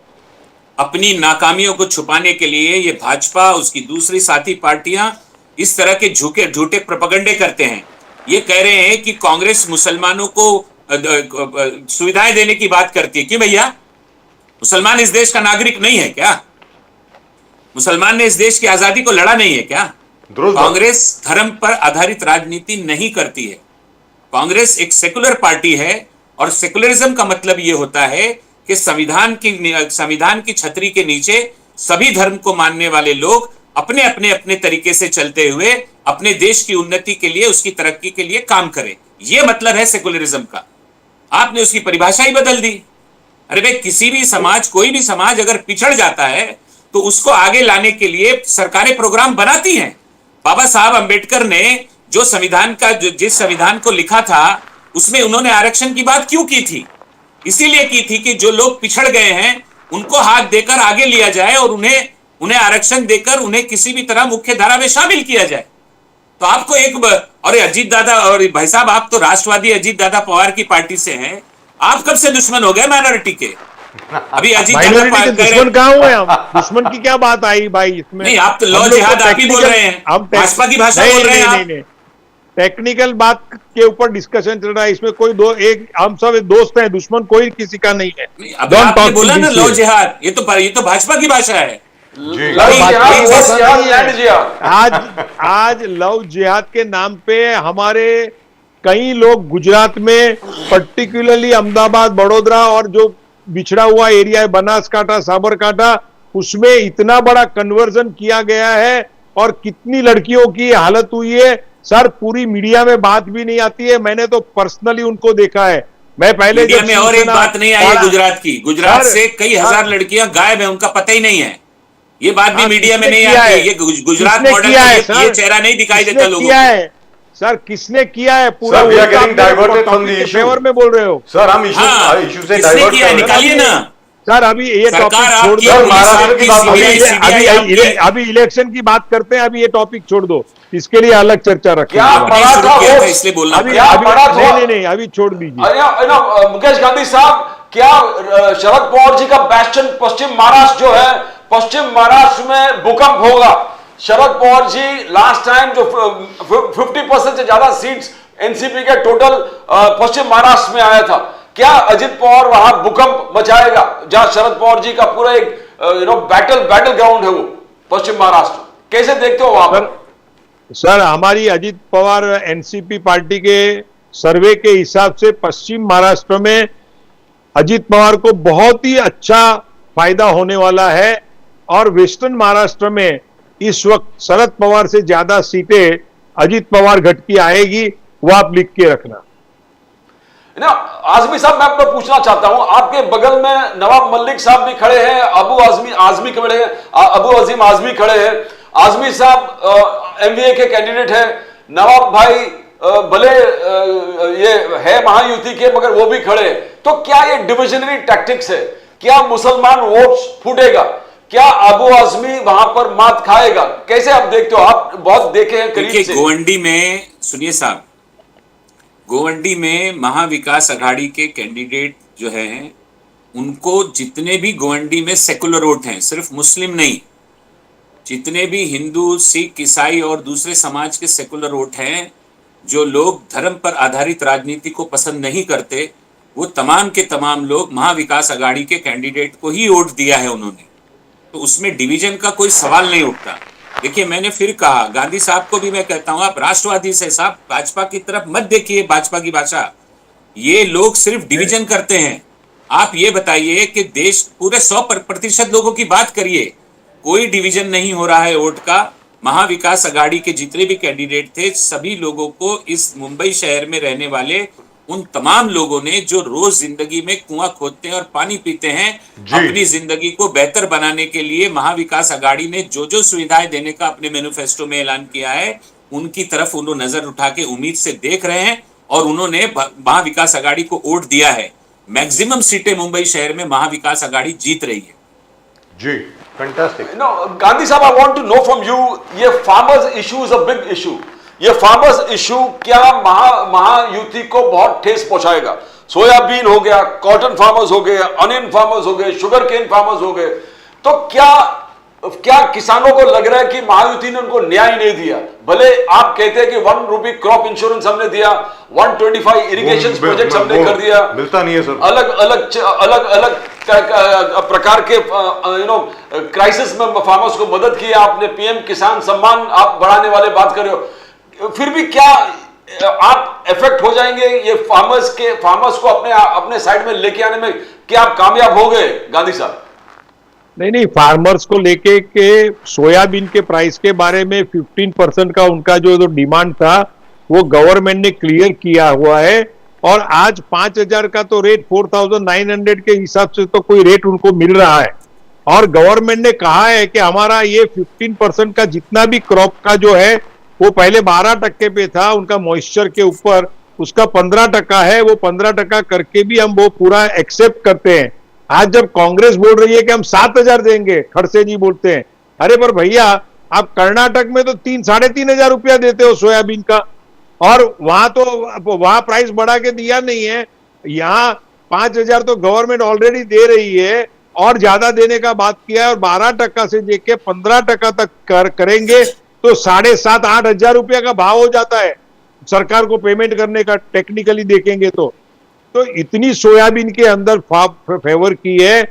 अपनी नाकामियों को छुपाने के लिए। ये भाजपा उसकी दूसरी साथी पार्टियां इस तरह के झूठे प्रोपेगेंडे करते हैं। ये कह रहे हैं कि कांग्रेस मुसलमानों को सुविधाएं देने की बात करती है। क्यों भैया, मुसलमान इस देश का नागरिक नहीं है क्या? मुसलमान ने इस देश की आजादी को लड़ा नहीं है क्या? कांग्रेस धर्म पर आधारित राजनीति नहीं करती है। कांग्रेस एक सेकुलर पार्टी है और सेकुलरिज्म का मतलब यह होता है कि संविधान की छतरी के नीचे सभी धर्म को मानने वाले लोग अपने अपने अपने तरीके से चलते हुए अपने देश की उन्नति के लिए, उसकी तरक्की के लिए काम करें। यह मतलब है सेकुलरिज्म का। आपने उसकी परिभाषा ही बदल दी। अरे भाई, किसी भी समाज, कोई भी समाज अगर पिछड़ जाता है तो उसको आगे लाने के लिए सरकारें प्रोग्राम बनाती हैं। बाबा साहब अंबेडकर ने जो संविधान का जिस संविधान को लिखा था उसमें उन्होंने आरक्षण की बात क्यों की थी? इसीलिए की थी कि जो लोग पिछड़ गए हैं उनको हाथ देकर आगे लिया जाए और उन्हें आरक्षण देकर उन्हें किसी भी तरह मुख्य धारा में शामिल किया जाए। तो आपको और अजीत दादा, और भाई साहब आप तो राष्ट्रवादी अजीत दादा पवार की पार्टी से हैं, आप कब से दुश्मन हो गए माइनॉरिटी के? अभी अजीत दादा माइनॉरिटी के दुश्मन कहाँ हुए हम? दुश्मन की क्या बात आई भाई इसमें? नहीं, आप तो लॉ जिहाद आप ही बोल रहे हैं, भाजपा की भाषा बोल रहे हैं आप। नहीं, टेक्निकल बात के ऊपर डिस्कशन चल रहा है, इसमें कोई हम सब दोस्त हैं, दुश्मन कोई किसी का नहीं है। अभी आपने बोला ना लॉ जिहाद, ये तो भाजपा की भाषा है। आज लव जिहाद के नाम पे हमारे कई लोग गुजरात में, पर्टिकुलरली अहमदाबाद, बड़ोदरा और जो बिछड़ा हुआ एरिया है बनासकांठा, साबरकांठा, उसमें इतना बड़ा कन्वर्जन किया गया है और कितनी लड़कियों की हालत हुई है सर, पूरी मीडिया में बात भी नहीं आती है। मैंने तो पर्सनली उनको देखा है। मैं पहले मीडिया में और एक बात नहीं आई है गुजरात की। गुजरात से कई हजार लड़कियां गायब है, उनका पता ही नहीं है। ये बात भी मीडिया में नहीं आती है। ये गुजरात मॉडल ये चेहरा नहीं दिखाई देता लोगों को। सर किसने किया है? पूरा Sir, we are getting diverted from the issue. Favour में बोल रहे हो सर, हम इशू से डाइवर्ट कर रहे हैं। निकालिए ना सर। अभी ये टॉपिक छोड़ दो, महाराष्ट्र की बात होगी। अभी इलेक्शन की बात करते हैं, अभी ये टॉपिक छोड़ दो, इसके लिए अलग चर्चा रखें। इसलिए बोलना नहीं, अभी छोड़ दीजिए। मुकेश गांधी साहब, क्या शरद पवार जी का बैस्टन पश्चिम महाराष्ट्र जो है, पश्चिम महाराष्ट्र में भूकंप होगा? शरद पवार जी लास्ट टाइम जो 50% से ज्यादा सीट्स एनसीपी के टोटल पश्चिम महाराष्ट्र में आया था, क्या अजित पवार वहां भूकंप मचाएगा जहां शरद पवार जी का पूरा एक बैटल ग्राउंड है वो पश्चिम महाराष्ट्र? कैसे देखते हो वहां पर? सर हमारी अजित पवार एनसीपी पार्टी के सर्वे के हिसाब से पश्चिम महाराष्ट्र में अजित पवार को बहुत ही अच्छा फायदा होने वाला है और वेस्टर्न महाराष्ट्र में इस वक्त शरद पवार से ज्यादा सीटें अजित पवार गठ की आएगी, वो आप लिख के रखना। आजमी साहब, मैं आपको पूछना चाहता हूं, आपके बगल में नवाब मलिक साहब भी खड़े हैं, अबू आजमी खड़े हैं, अबू अजीम आजमी खड़े हैं। आजमी साहब एमवीए के कैंडिडेट हैं, नवाब भाई भले ये है महायुति के मगर वो भी खड़े हैं। तो क्या ये डिविजनरी टैक्टिक्स है? क्या मुसलमान वोट्स फूटेगा? क्या अबू आजमी वहां पर मात खाएगा? कैसे आप देखते हो? आप बहुत देखे हैं करीब से। गोवंडी में, सुनिए साहब, गोवंडी में महाविकास अघाड़ी के कैंडिडेट जो हैं उनको जितने भी गोवंडी में सेकुलर वोट हैं, सिर्फ मुस्लिम नहीं, जितने भी हिंदू, सिख, ईसाई और दूसरे समाज के सेकुलर वोट हैं, जो लोग धर्म पर आधारित राजनीति को पसंद नहीं करते, वो तमाम के तमाम लोग महाविकास अघाड़ी के कैंडिडेट को ही वोट दिया है उन्होंने। तो उसमें डिवीजन का कोई सवाल नहीं उठता। देखिए, मैंने फिर कहा, गांधी साहब को भी मैं कहता हूं, आप राष्ट्रवादी से साहब भाजपा की तरफ मत देखिए। भाजपा की भाषा, ये लोग सिर्फ डिवीजन करते हैं। आप ये बताइए कि देश पूरे 100% लोगों की बात करिए, कोई डिवीजन नहीं हो रहा है वोट का। महाविकास अघाड़ी के जितने भी कैंडिडेट थे, सभी लोगों को, इस मुंबई शहर में रहने वाले उन तमाम लोगों ने जो रोज जिंदगी में कुआं खोदते हैं और पानी पीते हैं, अपनी जिंदगी को बेहतर बनाने के लिए महाविकास अघाड़ी ने जो जो सुविधाएं देने का अपने मैनिफेस्टो में ऐलान किया है, उनकी तरफ उन्होंने नजर उठा के उम्मीद से देख रहे हैं और उन्होंने महाविकास अघाड़ी को वोट दिया है। मैक्सिमम सीटें मुंबई शहर में महाविकास अघाड़ी जीत रही है। जी, फैंटास्टिक। नो, गांधी साहब, I want to know from you, ये farmers issue is a big issue. ये फार्मर्स इशू क्या महायुति को बहुत ठेस पहुंचाएगा? सोयाबीन हो गया, कॉटन फार्मर्स हो गए, अनियन फार्मर्स हो गए, शुगर केन फार्मर्स हो गए, तो क्या किसानों को लग रहा है कि महायुति ने उनको न्याय नहीं दिया? भले आप कहते हैं कि 1 रुपये क्रॉप इंश्योरेंस हमने दिया, 125 इरिगेशन प्रोजेक्ट हमने कर दिया, मिलता नहीं है सर। अलग अलग प्रकार के क्राइसिस में फार्मर्स को मदद की आपने, पीएम किसान सम्मान आप बढ़ाने वाले बात कर रहे हो, फिर भी क्या आप इफेक्ट हो जाएंगे? ये फार्मर्स को अपने साइड में लेके आने में क्या आप कामयाब हो गए गांधी साहब? नहीं, फार्मर्स को लेके के सोयाबीन के प्राइस के बारे में 15% का उनका जो डिमांड था वो गवर्नमेंट ने क्लियर किया हुआ है, और आज 5,000 का तो रेट 4,900 के हिसाब से तो कोई रेट उनको मिल रहा है। और गवर्नमेंट ने कहा है कि हमारा ये 15% का जितना भी क्रॉप का जो है वो पहले 12% पे था उनका मॉइस्चर के ऊपर, उसका 15% है, वो 15% करके भी हम वो पूरा एक्सेप्ट करते हैं। आज जब कांग्रेस बोल रही है कि हम 7,000 देंगे, खड़से जी बोलते हैं, अरे पर भैया आप कर्नाटक में तो 3,500 रुपया देते हो सोयाबीन का, और वहां प्राइस बढ़ा के दिया नहीं है। यहाँ 5,000 तो गवर्नमेंट ऑलरेडी दे रही है, और ज्यादा देने का बात किया है, और 12% से लेके 15% तक करेंगे तो 7,500-8 हजार रुपया का भाव हो जाता है सरकार को पेमेंट करने का, टेक्निकली देखेंगे तो इतनी सोयाबीन के अंदर फेवर की है,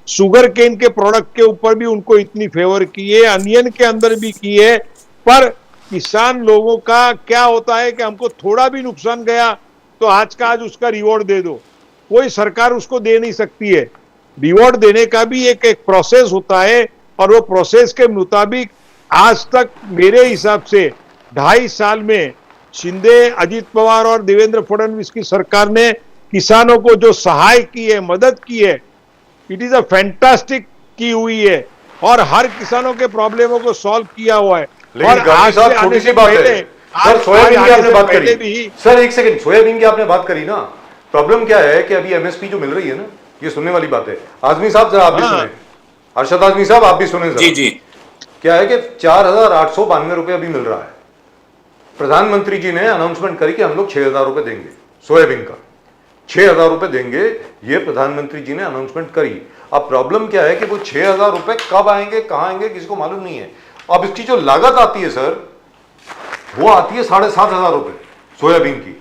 शुगर केन के प्रोडक्ट के ऊपर भी उनको इतनी फेवर की है, अनियन के अंदर भी की है। पर किसान लोगों का क्या होता है कि हमको थोड़ा भी नुकसान गया तो आज का आज उसका रिवॉर्ड दे दो, कोई सरकार उसको दे नहीं सकती है। रिवॉर्ड देने का भी एक प्रोसेस होता है, और वो प्रोसेस के मुताबिक आज तक मेरे हिसाब से 2.5 साल में शिंदे, अजित पवार और देवेंद्र फडणवीस की सरकार ने किसानों को जो सहाय की है, मदद की है, इट इज अ फैंटास्टिक की हुई है, और हर किसानों के प्रॉब्लमों को सॉल्व किया हुआ है। लेकिन गांधी साहब, छोटी सी बात है सर, सोयाबीन की आपने बात करी सर, एक सेकंड, सोयाबीन की आपने बात करी ना, प्रॉब्लम क्या है कि अभी एमएसपी जो मिल रही है ना, ये सुनने वाली बात है। आजमी साहब जरा आप भी सुने, अरशद आजमी साहब आप भी सुने जी जी। क्या है कि 4,892 रुपये अभी मिल रहा है। प्रधानमंत्री जी ने अनाउंसमेंट करी कि हम लोग 6,000 रुपये देंगे सोयाबीन का, 6,000 रुपये देंगे, ये प्रधानमंत्री जी ने अनाउंसमेंट करी। अब प्रॉब्लम क्या है कि वो 6,000 रुपये कब आएंगे, कहाँ आएंगे, किसी को मालूम नहीं है। अब इसकी जो लागत आती है सर, वो आती है 7,500 रुपये सोयाबीन की,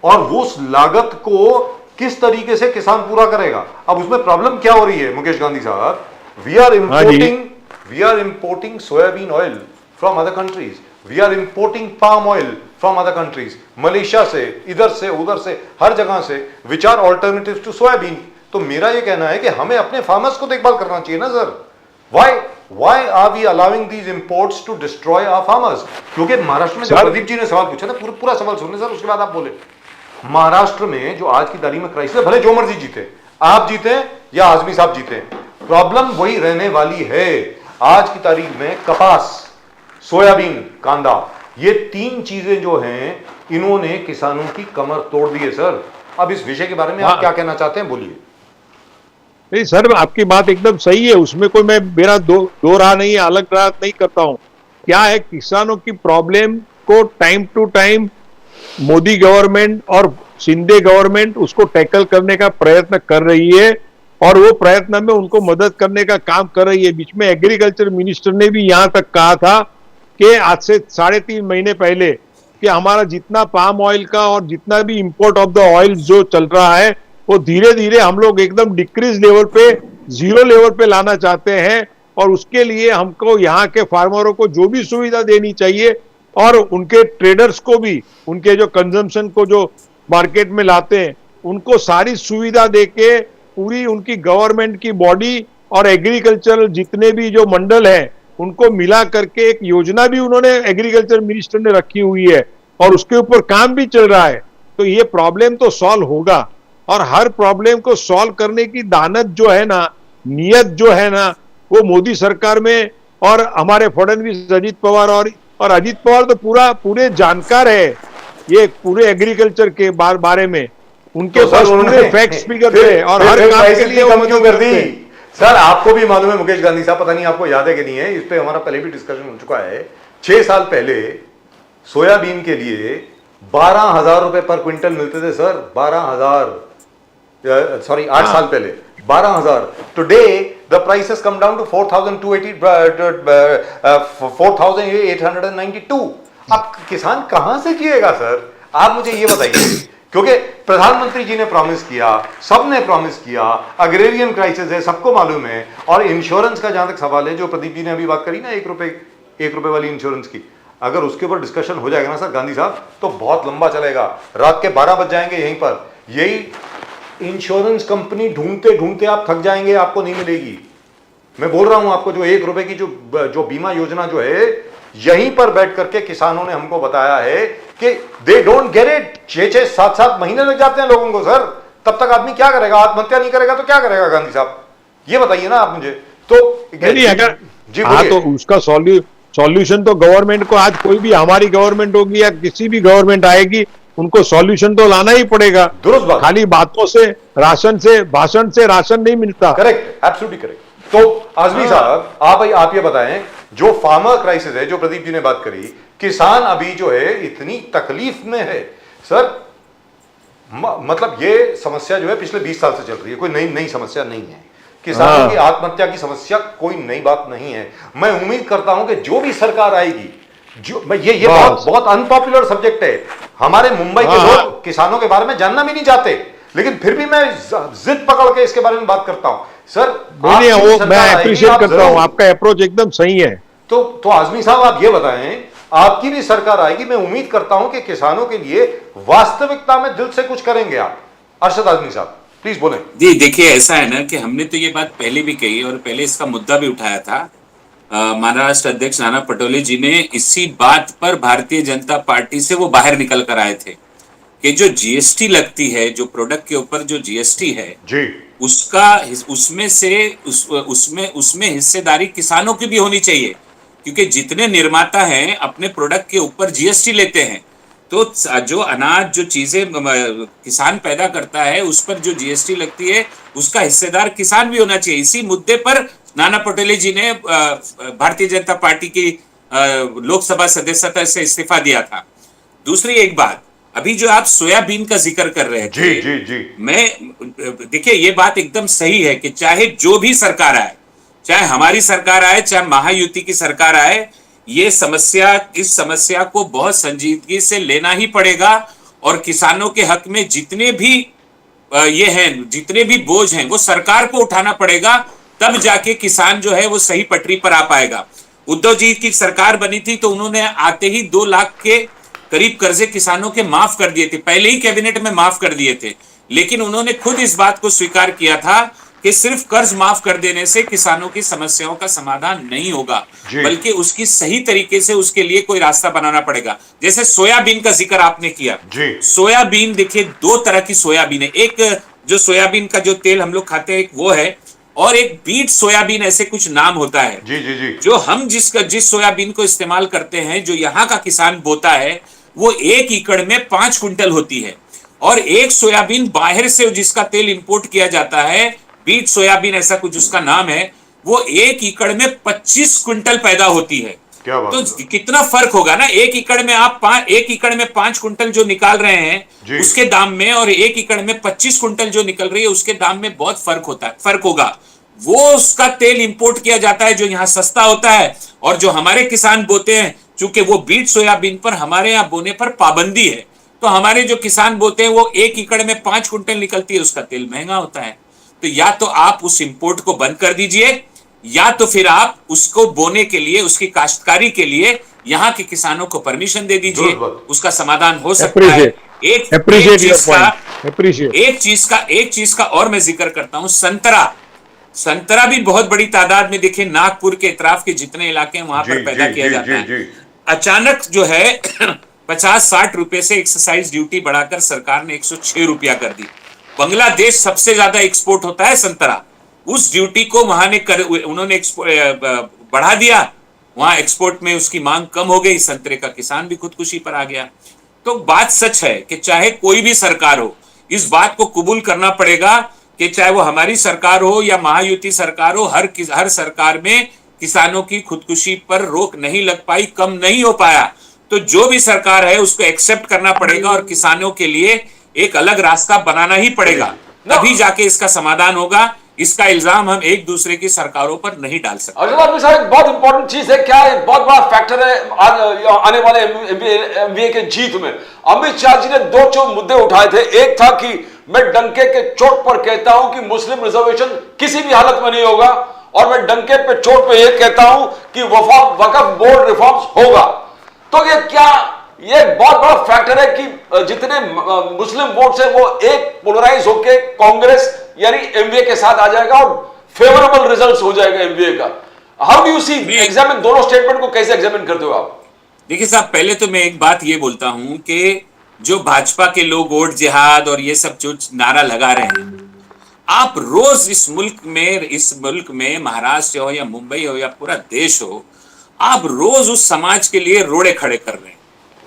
और वो उस लागत को किस तरीके से किसान पूरा करेगा? अब उसमें प्रॉब्लम क्या हो रही है मुकेश गांधी साहब? We are importing soybean oil from other countries, we are importing palm oil from other countries, Malaysia से, इधर से, उधर से, हर जगह से, which are alternative to soybean. तो मेरा ये कहना है कि हमें अपने फार्मर्स को देखभाल करना चाहिए ना sir. Why are we allowing these imports to destroy our farmers? क्योंकि महाराष्ट्र में, जो प्रदीप जी ने सवाल पूछा था, पूरा सवाल सुनने सर, उसके बाद आप बोले। महाराष्ट्र में जो आज की तारीख में क्राइसिस है, भले जो मर्जी जीते, आप जीते या आजमी साहब जीते, प्रॉब्लम वही रहने वाली है। आज की तारीख में कपास, सोयाबीन, कांदा, ये 3 चीजें जो हैं, इन्होंने किसानों की कमर तोड़ दी है सर। अब इस विषय के बारे में आप क्या कहना चाहते हैं, बोलिए। नहीं सर, आपकी बात एकदम सही है, उसमें कोई मेरा दो राह नहीं है, अलग राह नहीं करता हूं। क्या है, किसानों की प्रॉब्लम को time to time Modi government और शिंदे गवर्नमेंट उसको टैकल करने का प्रयत्न कर रही है, और वो प्रयत्न में उनको मदद करने का काम कर रही है। बीच में एग्रीकल्चर मिनिस्टर ने भी यहां तक कहा था कि आज से 3.5 महीने पहले कि हमारा जितना पाम ऑयल का और जितना भी इंपोर्ट ऑफ द ऑयल जो चल रहा है, वो धीरे धीरे हम लोग एकदम डिक्रीज लेवल पे, 0 लेवल पे लाना चाहते हैं, और उसके लिए हमको यहाँ के फार्मरों को जो भी सुविधा देनी चाहिए और उनके ट्रेडर्स को भी, उनके जो कंजम्पशन को जो मार्केट में लाते हैं, उनको सारी सुविधा देके पूरी उनकी गवर्नमेंट की बॉडी और एग्रीकल्चरल जितने भी जो मंडल है उनको मिला करके एक योजना भी उन्होंने एग्रीकल्चर मिनिस्टर ने रखी हुई है और उसके ऊपर काम भी चल रहा है। तो ये प्रॉब्लम तो सॉल्व होगा और हर प्रॉब्लम को सॉल्व करने की दानत जो है ना, नियत जो है ना, वो मोदी सरकार में और हमारे फडणवीस, अजीत पवार और अजीत पवार तो पूरे जानकार है ये पूरे एग्रीकल्चर के बारे में, उनके तो पास सर पूरे उन्होंने फैक्ट्स फिगर थे और फिर हर काम प्राइस के इतनी लिए वो कम क्यों कर दी? करते हैं। सर आपको भी मालूम है मुकेश गांधी साहब, पता नहीं आपको याद है कि नहीं है, इस पे हमारा पहले भी डिस्कशन हो चुका है। 6 साल पहले सोयाबीन के लिए 12,000 रुपए पर क्विंटल मिलते थे सर, 12,000, सॉरी 8 साल पहले 12,000। Today the price has come down to 4,892। अब किसान कहां से जिएगा सर, आप मुझे ये बताइए, क्योंकि प्रधानमंत्री जी ने प्रॉमिस किया, सबने प्रॉमिस किया, अग्रेरियन क्राइसिस है, सबको मालूम है। और इंश्योरेंस का जहां तक सवाल है, जो प्रदीप जी ने अभी बात करी ना, 1 रुपए वाली इंश्योरेंस की, अगर उसके ऊपर डिस्कशन हो जाएगा ना सर गांधी साहब, तो बहुत लंबा चलेगा, रात के 12 बज जाएंगे यहीं पर। यही इंश्योरेंस कंपनी ढूंढते ढूंढते आप थक जाएंगे, आपको नहीं मिलेगी। मैं बोल रहा हूं आपको, जो 1 रुपए की जो बीमा योजना जो है, यहीं पर बैठ करके किसानों ने हमको बताया है कि दे डोंट गेट इट। 6-6, 7-7 महीने लग जाते हैं लोगों को सर, तब तक आदमी क्या करेगा? आत्महत्या नहीं करेगा तो क्या करेगा गांधी साहब, ये बताइए ना आप मुझे। तो नहीं, अगर जी हाँ तो उसका सॉल्यूशन तो गवर्नमेंट को, आज कोई भी हमारी गवर्नमेंट होगी या किसी भी गवर्नमेंट आएगी, उनको सॉल्यूशन तो लाना ही पड़ेगा। दुरुस्त बात। खाली बातों से, राशन से, भाषण से राशन नहीं मिलता। Correct, absolutely correct. तो आजमी साहब आप ये बताएं, जो फार्मर क्राइसिस है, जो प्रदीप जी ने बात करी, किसान अभी जो है इतनी तकलीफ में है सर, मतलब ये समस्या जो है पिछले 20 साल से चल रही है, कोई नई समस्या नहीं है। किसानों की आत्महत्या की समस्या कोई नई बात नहीं है। मैं उम्मीद करता हूं कि जो भी सरकार आएगी, ये बहुत अनपॉपुलर सब्जेक्ट है, हमारे मुंबई के लोग किसानों के बारे में जानना भी नहीं चाहते, लेकिन फिर भी मैं जिद पकड़ के इसके बारे में बात करता हूं सर। वो मैं अप्रिशिएट करता हूं, आपका अप्रोच एकदम सही है। तो आजमी साहब आप ये बताएं, आपकी भी सरकार आएगी, मैं उम्मीद करता हूं कि किसानों के लिए वास्तविकता में दिल से कुछ करेंगे आप। अरशद आजमी साहब प्लीज बोलें। जी देखिए, ऐसा है ना कि हमने तो ये बात पहले भी कही और पहले इसका मुद्दा भी उठाया था। महाराष्ट्र अध्यक्ष नाना पटोले जी ने इसी बात पर भारतीय जनता पार्टी से वो बाहर निकल कर आए थे कि जो जीएसटी लगती है, जो प्रोडक्ट के ऊपर जो जीएसटी है जी, उसमें हिस्सेदारी किसानों की भी होनी चाहिए, क्योंकि जितने निर्माता हैं अपने प्रोडक्ट के ऊपर जीएसटी लेते हैं, तो जो अनाज, जो चीजें किसान पैदा करता है उस पर जो जीएसटी लगती है उसका हिस्सेदार किसान भी होना चाहिए। इसी मुद्दे पर नाना पटोले जी ने भारतीय जनता पार्टी की लोकसभा सदस्यता से इस्तीफा दिया था। दूसरी एक बात, अभी जो आप सोयाबीन का जिक्र कर रहे थे, जी, मैं देखिए ये बात एकदम सही है कि चाहे जो भी सरकार आए, चाहे हमारी सरकार आए, चाहे महायुति की सरकार आए, इस समस्या को बहुत संजीदगी से लेना ही पड़ेगा और किसानों के हक में जितने भी जितने भी बोझ हैं वो सरकार को उठाना पड़ेगा, तब जाके किसान जो है वो सही पटरी पर आ पाएगा। उद्धव जी की सरकार बनी थी तो उन्होंने आते ही 2 लाख के करीब कर्जे किसानों के माफ कर दिए थे, पहले ही कैबिनेट में माफ कर दिए थे, लेकिन उन्होंने खुद इस बात को स्वीकार किया था कि सिर्फ कर्ज माफ कर देने से किसानों की समस्याओं का समाधान नहीं होगा, बल्कि उसकी सही तरीके से उसके लिए कोई रास्ता बनाना पड़ेगा। जैसे सोयाबीन का जिक्र आपने किया, सोयाबीन देखिए 2 तरह की सोयाबीन है, एक जो सोयाबीन का जो तेल हम लोग खाते हैं वो है, और एक बीट सोयाबीन ऐसे कुछ नाम होता है। जी। जो हम जिस सोयाबीन को इस्तेमाल करते हैं, जो यहाँ का किसान बोता है, वो 1 एकड़ में 5 कुंटल होती है, और एक सोयाबीन बाहर से जिसका तेल इंपोर्ट किया जाता है, बीट सोयाबीन ऐसा कुछ उसका नाम है, वो 1 एकड़ में 25 कुंटल पैदा होती है। क्या बात तो कितना फर्क होगा ना, 1 एकड़ में आप 1 एकड़ में 5 कुंटल जो निकाल रहे हैं उसके दाम में, और 1 एकड़ में 25 कुंटल जो निकल रही है उसके दाम में बहुत फर्क होगा। वो उसका तेल इंपोर्ट किया जाता है जो यहाँ सस्ता होता है, और जो हमारे किसान बोते हैं, चूंकि वो बीट सोयाबीन पर हमारे यहाँ बोने पर पाबंदी है, तो हमारे जो किसान बोते हैं वो 1 एकड़ में 5 कुंटल निकलती है, उसका तेल महंगा होता है। तो या तो आप उस इंपोर्ट को बंद कर दीजिए, या तो फिर आप उसको बोने के लिए, उसकी काश्तकारी के लिए यहाँ के किसानों को परमिशन दे दीजिए, जरूर। उसका समाधान हो सकता है। एक अप्रिशिएट योर चीज का पॉइंट, अप्रिशिएट। एक चीज का और मैं जिक्र करता हूं, संतरा भी बहुत बड़ी तादाद में, देखिए नागपुर के इतराफ के जितने इलाके हैं वहां जी, पर पैदा जी, किया जी, जाता जी, है। जी। अचानक जो है 50-60 रुपए से एक्साइज ड्यूटी बढ़ाकर सरकार ने 106 रुपया कर दी। बांग्लादेश सबसे ज्यादा एक्सपोर्ट होता है संतरा, उस ड्यूटी को वहां ने उन्होंने बढ़ा दिया, वहां एक्सपोर्ट में उसकी मांग कम हो गई, संतरे का किसान भी खुदकुशी पर आ गया। तो बात सच है कि चाहे कोई भी सरकार हो, इस बात को कबूल करना पड़ेगा कि चाहे वो हमारी सरकार हो या महायुति सरकार हो, हर सरकार में किसानों की खुदकुशी पर रोक नहीं लग पाई, कम नहीं हो पाया। तो जो भी सरकार है उसको एक्सेप्ट करना पड़ेगा और किसानों के लिए एक अलग रास्ता बनाना ही पड़ेगा, तभी जाके इसका समाधान होगा। इसका इल्जाम हम एक दूसरे की सरकारों पर नहीं डाल सकते। अर्जुन आदमी साहब, एक बहुत इंपॉर्टेंट चीज है, क्या एक बहुत बड़ा फैक्टर है आने वाले एमवीए के जीत में। अमित शाह जी ने 2 मुद्दे उठाए थे। एक था कि मैं डंके के चोट पर कहता हूं कि मुस्लिम रिजर्वेशन किसी भी हालत में नहीं होगा, और मैं डंके पे चोट पे यह कहता हूं कि वक्फ बोर्ड रिफॉर्म्स होगा। तो ये क्या, ये बहुत बड़ा फैक्टर है कि जितने मुस्लिम वोट्स है वो एक पोलराइज होके कांग्रेस यानी एमवीए के साथ आ जाएगा और फेवरेबल रिजल्ट्स हो जाएगा एमवीए का। How do you see examine, दोनों स्टेटमेंट को कैसे एग्जामिन करते हो आप? देखिए साहब, पहले तो मैं एक बात ये बोलता हूं कि जो भाजपा के लोग वोट जिहाद और ये सब जो नारा लगा रहे हैं, आप रोज इस मुल्क में महाराष्ट्र हो या मुंबई हो या पूरा देश हो, आप रोज उस समाज के लिए रोड़े खड़े कर रहे हैं।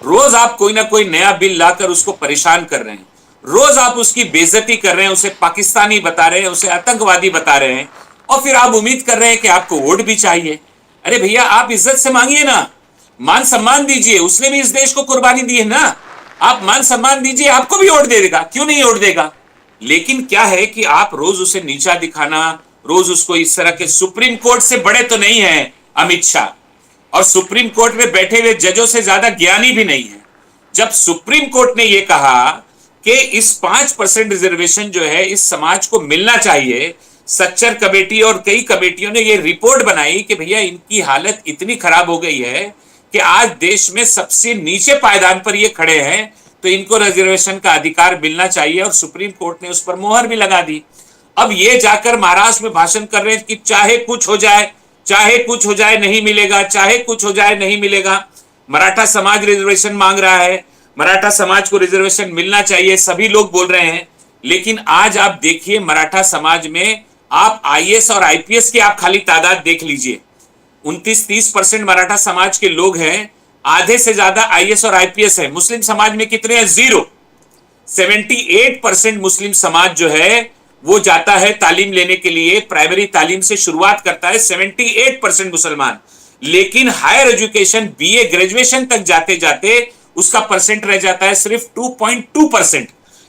रोज आप कोई ना कोई नया बिल लाकर उसको परेशान कर रहे हैं, रोज आप उसकी बेइज्जती कर रहे हैं, उसे पाकिस्तानी बता रहे हैं, उसे आतंकवादी बता रहे हैं, और फिर आप उम्मीद कर रहे हैं कि आपको वोट भी चाहिए। अरे भैया, आप इज्जत से मांगिए ना, मान सम्मान दीजिए, उसने भी इस देश को कुर्बानी दी है ना, आप मान सम्मान दीजिए, आपको भी वोट दे देगा, क्यों नहीं वोट देगा। लेकिन क्या है कि आप रोज उसे नीचा दिखाना, रोज उसको इस तरह के, सुप्रीम कोर्ट से बड़े तो नहीं है अमित शाह, और सुप्रीम कोर्ट में बैठे हुए जजों से ज्यादा ज्ञानी भी नहीं है। जब सुप्रीम कोर्ट ने यह कहा कि इस 5% रिजर्वेशन जो है इस समाज को मिलना चाहिए, सच्चर कमेटी और कई कमेटियों ने यह रिपोर्ट बनाई कि भैया इनकी हालत इतनी खराब हो गई है कि आज देश में सबसे नीचे पायदान पर ये खड़े हैं, तो इनको रिजर्वेशन का अधिकार मिलना चाहिए, और सुप्रीम कोर्ट ने उस पर मोहर भी लगा दी। अब ये जाकर महाराष्ट्र में भाषण कर रहे हैं कि चाहे कुछ हो जाए, चाहे कुछ हो जाए नहीं मिलेगा, चाहे कुछ हो जाए नहीं मिलेगा। मराठा समाज रिजर्वेशन मांग रहा है, मराठा समाज को रिजर्वेशन मिलना चाहिए, सभी लोग बोल रहे हैं। लेकिन आज आप देखिए मराठा समाज में, आप आईएएस और आईपीएस की आप खाली तादाद देख लीजिए, 29-30% मराठा समाज के लोग हैं, आधे से ज्यादा आईएएस और आईपीएस है। मुस्लिम समाज में कितने हैं? 0। 78% मुस्लिम समाज जो है वो जाता है तालीम लेने के लिए, प्राइमरी तालीम से शुरुआत करता है 78% मुसलमान, लेकिन हायर एजुकेशन बीए ग्रेजुएशन तक जाते जाते उसका परसेंट रह जाता है सिर्फ 2.2%।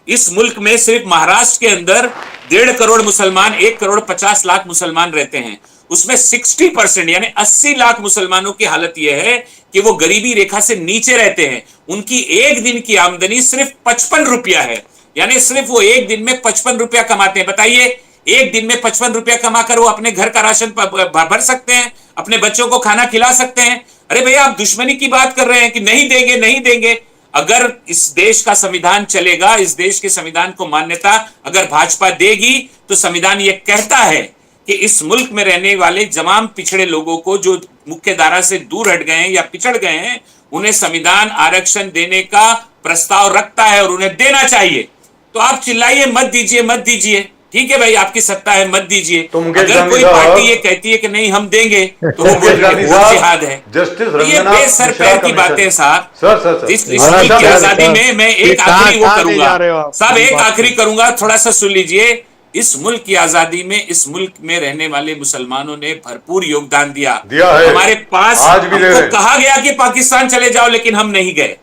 इस मुल्क में सिर्फ महाराष्ट्र के अंदर 1.5 करोड़ मुसलमान, 1 करोड़ 50 लाख मुसलमान रहते हैं, उसमें 60% यानी 80 लाख मुसलमानों की हालत यह है कि वो गरीबी रेखा से नीचे रहते हैं। उनकी एक दिन की आमदनी सिर्फ 55 रुपया है, यानी सिर्फ वो एक दिन में 55 रुपया कमाते हैं। बताइए, एक दिन में 55 रुपया कमाकर वो अपने घर का राशन भर सकते हैं, अपने बच्चों को खाना खिला सकते हैं। अरे भैया, आप दुश्मनी की बात कर रहे हैं कि नहीं देंगे, नहीं देंगे। अगर इस देश का संविधान चलेगा, इस देश के संविधान को मान्यता अगर भाजपा देगी, तो संविधान यह कहता है कि इस मुल्क में रहने वाले तमाम पिछड़े लोगों को जो मुख्य धारा से दूर हट गए हैं या पिछड़ गए हैं, उन्हें संविधान आरक्षण देने का प्रस्ताव रखता है और उन्हें देना चाहिए। तो आप चिल्लाइए मत दीजिए, मत दीजिए, ठीक है भाई, आपकी सत्ता है, मत दीजिए। तो अगर कोई पार्टी ये कहती है कि नहीं हम देंगे, तो वो जिहाद है। जस्टिस ये बेसर पैर की बातें साहब। सर इस मुल्क की आजादी में मैं एक आखिरी वो करूंगा साहब, एक आखिरी करूंगा, थोड़ा सा सुन लीजिए। इस मुल्क की आजादी में इस मुल्क में रहने वाले मुसलमानों ने भरपूर योगदान दिया है। हमारे पास आज भी हमको कहा गया कि पाकिस्तान चले जाओ, लेकिन हम नहीं गए।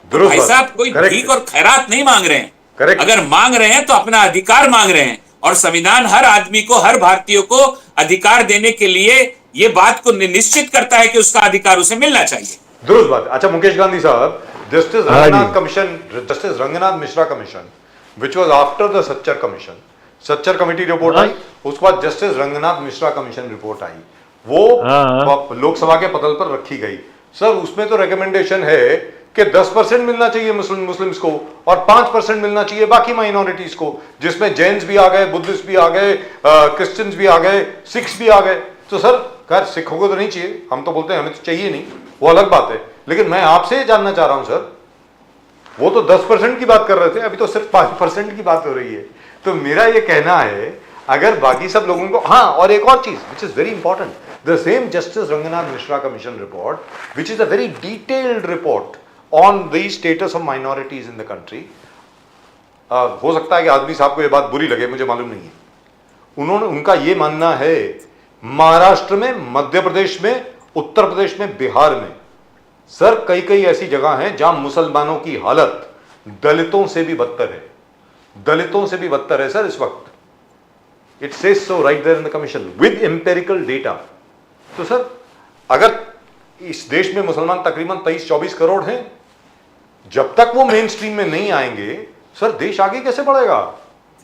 भाई साहब, कोई भीख और खैरात नहीं मांग रहे हैं, अगर मांग रहे हैं तो अपना अधिकार मांग रहे हैं, और संविधान हर आदमी को, हर भारतीय को अधिकार देने के लिए ये बात को निश्चित करता है कि उसका अधिकार उसे मिलना चाहिए। दुरुस्त बात। अच्छा मुकेश गांधी साहब, justice Ranganath commission, justice Ranganath Mishra commission, which was after the Sachar commission, Sachar committee report आई, उसके बाद justice Ranganath Mishra commission report आई। वो हाँ। लोकसभा के पटल पर रखी गई। सर उसमें तो रिकमेंडेशन है कि 10% मिलना चाहिए मुस्लिम्स को और 5% मिलना चाहिए बाकी माइनॉरिटीज को, जिसमें जैन्स भी आ गए, बुद्धिस्ट भी आ गए, क्रिश्चियंस भी आ गए, सिख्स भी आ गए। तो सर खैर सिखों को तो नहीं चाहिए, हम तो बोलते हैं हमें तो चाहिए नहीं, वो अलग बात है। लेकिन मैं आपसे जानना चाह रहा हूं सर, वो तो 10% की बात कर रहे थे, अभी तो सिर्फ 5% की बात हो रही है। तो मेरा ये कहना है अगर बाकी सब लोगों को, हाँ और एक और चीज which is very important, the same justice Ranganath Mishra commission report which is a very detailed report on the status of minorities in the country. हो सकता है कि आदमी साहब को ये बात बुरी लगे, मुझे मालूम नहीं है। उनका ये मानना है महाराष्ट्र में, मध्य प्रदेश में, उत्तर प्रदेश में, बिहार में सर कई ऐसी जगह हैं जहां मुसलमानों की हालत दलितों से भी बदतर है, दलितों से भी बदतर है सर इस वक्त। It says so right there in the commission with empirical data. तो सर अगर इस देश में मुसलमान तकरीबन 23-24 करोड़ हैं, जब तक वो मेन स्ट्रीम में नहीं आएंगे सर देश आगे कैसे बढ़ेगा?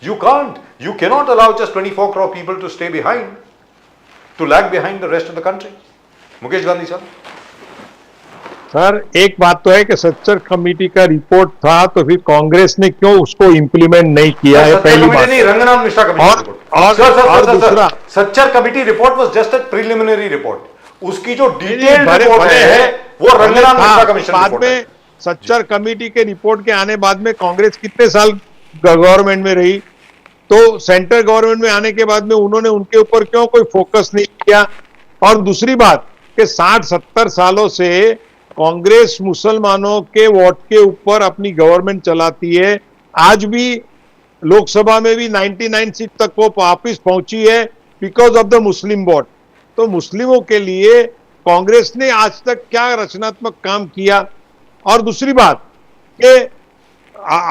You cannot allow just 24 crore people to stay behind, to lag behind the rest of the country. Mukesh Gandhi साहब। सर एक बात तो है कि सच्चर कमेटी का रिपोर्ट था, तो फिर कांग्रेस ने क्यों उसको इंप्लीमेंट नहीं किया है? पहली बात नहीं, रंगनाथ मिश्रा कमेटी और दूसरा Sachar committee report was just a preliminary report, उसकी जो डिटेल्ड रिपोर्ट है वो रंगनाथ मिश्रा कमीशन बाद में सच्चर कमेटी के रिपोर्ट के आने बाद में कांग्रेस कितने साल गवर्नमेंट में रही, तो सेंट्रल गवर्नमेंट में आने के बाद में उन्होंने उनके ऊपर क्यों कोई फोकस नहीं किया? और दूसरी बात कि 60-70 सालों से कांग्रेस मुसलमानों के वोट के ऊपर अपनी गवर्नमेंट चलाती है। आज भी लोकसभा में भी 99 सीट तक वो वापिस पहुंची है because of the Muslim vote. तो मुस्लिमों के लिए कांग्रेस ने आज तक क्या रचनात्मक काम किया? और दूसरी बात कि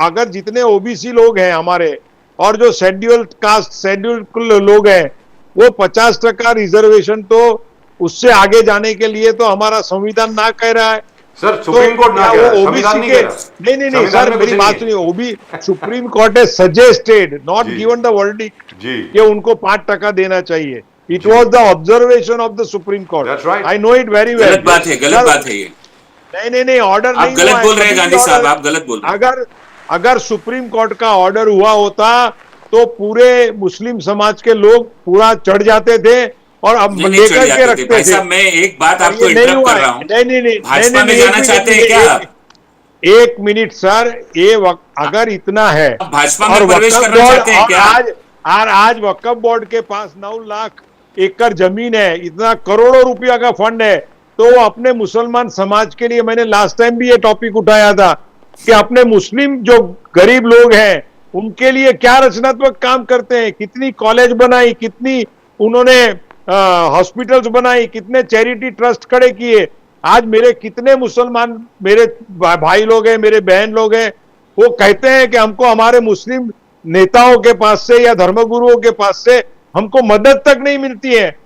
अगर जितने ओबीसी लोग हैं हमारे और जो शेड्यूल्ड कास्ट शेड्यूल्ड लोग हैं वो 50% रिजर्वेशन, तो उससे आगे जाने के लिए तो हमारा संविधान ना कह रहा है सर, सुप्रीम कोर्ट ना कह रहा है, ओबीसी संविधान नहीं के कह रहा। नहीं सर मेरी बात सुनिए, ओबी सुप्रीम कोर्ट है सजेस्टेड नॉट जी। गिवन द वर्डिक्ट जी। कि उनको 5% देना चाहिए। It was the observation of the supreme That's court. right. I know it very well. गलत बात है, गलत बात है ये। नहीं ऑर्डर आप नहीं गलत हुआ है, बोल रहे हैं कभी गांधी भी साहब, order- आप गलत बोल रहे हैं। अगर सुप्रीम कोर्ट का ऑर्डर हुआ होता तो पूरे मुस्लिम समाज के लोग पूरा चढ़ जाते थे और अब नहीं लेकर चढ़ के जाते थे। रखते भाई थे। साहब मैं एक बात आपको ये नहीं इंटरप्ट हुआ कर है। रहा हूँ। नहीं भाजपा में एक जाना मिनट, चाहते हैं एक क्या मिनट, आप? एक मिनट सर, ये अगर इतना है आप भाजपा में और प्रवेश वक्फ करना बोर्ड चाहते हैं और क्या? आज वक्फ बोर्ड के पास 9 लाख एकड़ जमीन है, इतना करोड़ों रुपया का फंड है, तो वो अपने मुसलमान समाज के लिए, मैंने लास्ट टाइम भी ये टॉपिक उठाया था कि अपने मुस्लिम जो गरीब लोग हैं उनके लिए क्या रचनात्मक काम करते हैं, कितनी कॉलेज बनाई, कितनी उन्होंने हॉस्पिटल्स बनाई, कितने चैरिटी ट्रस्ट खड़े किए। आज मेरे कितने मुसलमान मेरे भाई लोग हैं, मेरे बहन लोग हैं, वो कहते हैं कि हमको हमारे मुस्लिम नेताओं के पास से या धर्मगुरुओं के पास से हमको मदद तक नहीं मिलती है,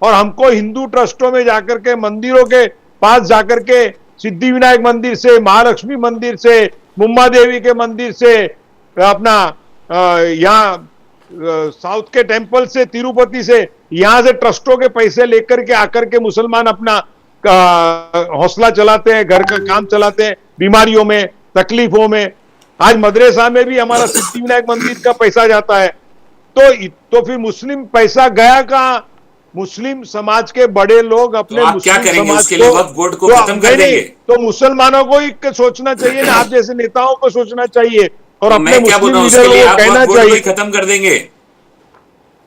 और हमको हिंदू ट्रस्टों में जाकर के, मंदिरों के पास जाकर के, सिद्धि विनायक मंदिर से, महालक्ष्मी मंदिर से, मुम्मा देवी के मंदिर से, अपना यहाँ साउथ के टेम्पल से, तिरुपति से, यहां से ट्रस्टों के पैसे लेकर के आकर के मुसलमान अपना हौसला चलाते हैं, घर का काम चलाते हैं, बीमारियों में, तकलीफों में। आज मदरसा में भी हमारा सिद्धि विनायक मंदिर का पैसा जाता है, तो फिर मुस्लिम पैसा गया कहां? मुस्लिम समाज के बड़े लोग अपने तो आप क्या मुस्लिम करेंगे? समाज उसके लिए वक्फ बोर्ड को खत्म कर देंगे? तो मुसलमानों को ही सोचना चाहिए ना, आप जैसे नेताओं को सोचना चाहिए और तो अपने मैं क्या बोल मुस्लिम रहा हूँ, उसके लीडरों लिए को आप कहना वक्फ बोर्ड को ही चाहिए। खत्म कर देंगे?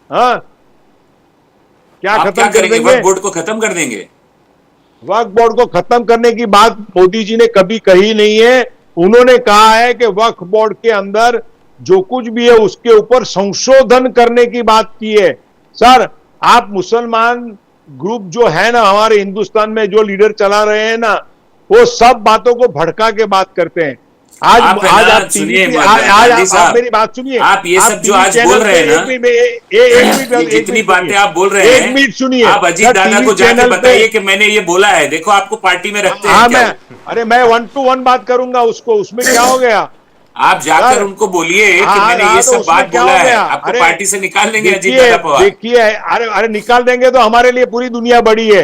हाँ, क्या आप खत्म क्या कर करेंगे? देंगे? वक्फ बोर्ड को खत्म कर देंगे? वक्फ बोर्ड को खत्म करने की बात मोदी जी ने कभी कही नहीं है। उन्होंने कहा है कि वक्फ बोर्ड के अंदर जो कुछ भी है उसके ऊपर संशोधन करने की बात की है। सर, आप मुसलमान ग्रुप जो है ना हमारे हिंदुस्तान में, जो लीडर चला रहे हैं ना, वो सब बातों को भड़का के बात करते हैं। आज आप है आज ना, आप टीवी सुनिए पे आज गांधी आप साहब, मेरी बात सुनिए। आप ये सब जो टीवी आज चैनल बोल रहे हैं पे ना, एक मिनट जितनी बातें सुनिए। आप बोल रहे हैं, एक मिनट सुनिए। आप अजीत सर, दादा टीवी को जाके चैनल पे- बताइए कि मैंने ये बोला है, देखो आपको पार्टी में रखते हैं हाँ, क्या? मैं 1-to-1 बात करूंगा उसको, उसमें क्या हो गया? आप जाकर सर, उनको बोलिए कि हाँ, मैंने हाँ, ये तो सब उसमें बात क्या बोला हो है, गया? आपको अरे पार्टी से निकाल देंगे अजीत देखिए दादा पवार। देखिए, अरे अरे निकाल देंगे तो हमारे लिए पूरी दुनिया बड़ी है।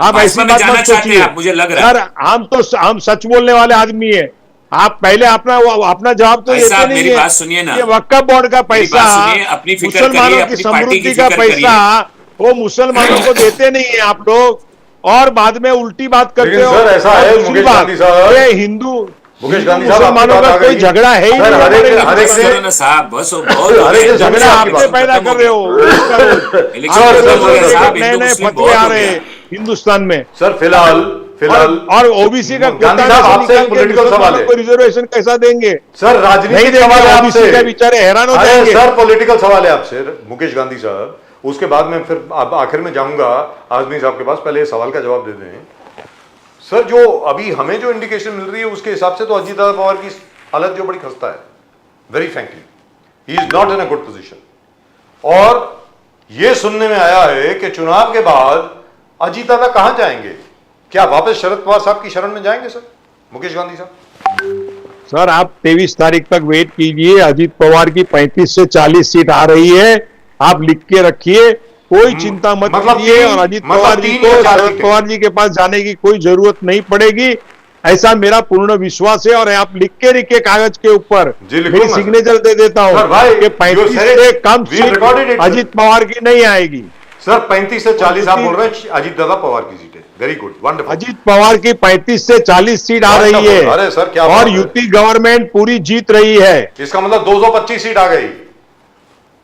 आप भाजपा ऐसी में बात जाना मत चाहते हैं सोचिए आप, मुझे लग रहा है। सर। हम सच बोलने वाले आदमी है। आप पहले अपना जवाब तो भाई देते साहब नहीं मेरी है। बात सुनिए ना, ये वक्फ बोर्ड का मेरी पैसा, बात सुनिए, अपनी फिक्र करिए, मुसलमानों की अपनी पार्टी की समृद्धि का फिक्र पैसा, करिए। वो मुसलमानों को देते नहीं है आप लोग। और बाद में उल्टी बात करते लेकिन हो। सर ऐसा और है दूसरी मुकेश बात, गांधी साहब, ये हिंदू मुकेश गांधी साहब, आपकी मुसलमानों बात का आ कोई गई। झगड़ा है ही सर, नहीं हर एक हमारे हर एक बस से करो ना साहब, बस बहुत हो हर गया, एक से हिंदू झगड़ा झगड़ा मुस्लिम आपकी आपने बात इलेक्शन पैदा खत्म हो कर रहे गया, हो, रोज का रोज। इलेक्शन आप सर, खत्म रोज हो सर, गया रोज सर, साहब, नए हिंदू नए मुस्लिम फतवे बहुत आ हो रहे गया। हैं हिंदुस्तान में। सर फिलहाल और ओबीसी का गांधी कोटा साहब, में से आपसे एक निकाल के पॉलिटिकल सवाल मुसलमानों है। को रिजर्वेशन कैसा देंगे? सर नहीं राजनीतिक देंगे, सवाल है ओबीसी आपसे। का बेचारे हैरान हो अरे जाएंगे। सर पॉलिटिकल सवाल है आपसे मुकेश गांधी साहब, उसके बाद में फिर अब आखिर में जाऊंगा आजमी साहब के पास। पहले इस सवाल का जवाब दे दें। सर जो अभी हमें जो इंडिकेशन मिल रही है उसके हिसाब से तो अजीत दादा पवार की हालत जो बड़ी खस्ता है, very frankly he is not in a good position. और यह सुनने में आया है कि चुनाव के बाद अजीत दादा कहां जाएंगे? क्या वापस शरद पवार साहब की शरण में जाएंगे सर मुकेश गांधी साहब? सर आप 23 तारीख तक वेट कीजिए। अजीत पवार की 35 से 40 सीट आ रही है, आप लिख के रखिए, कोई चिंता मत मतलब कीजिए। और अजीत पवार जी 3 को या 4 शरद सीटें। पवार जी के पास जाने की कोई जरूरत नहीं पड़ेगी, ऐसा मेरा पूर्ण विश्वास है। और आप लिख के कागज के ऊपर जी, लिखूंगा मेरी सर। सिग्नेचर दे देता सर हूं भाई, कि you 35 said it. से कम We recorded seat it, sir. Ajit Pawar की नहीं आएगी। सर 35 से 40 आप बोल रहे हैं अजीत दादा पवार की सीटें, very good, wonderful. Ajit Pawar की 35 से 40 सीट आ रही है। अरे सर क्या बात और है। यूपी गवर्नमेंट पूरी जीत रही है। इसका मतलब 225 सीट आ गई।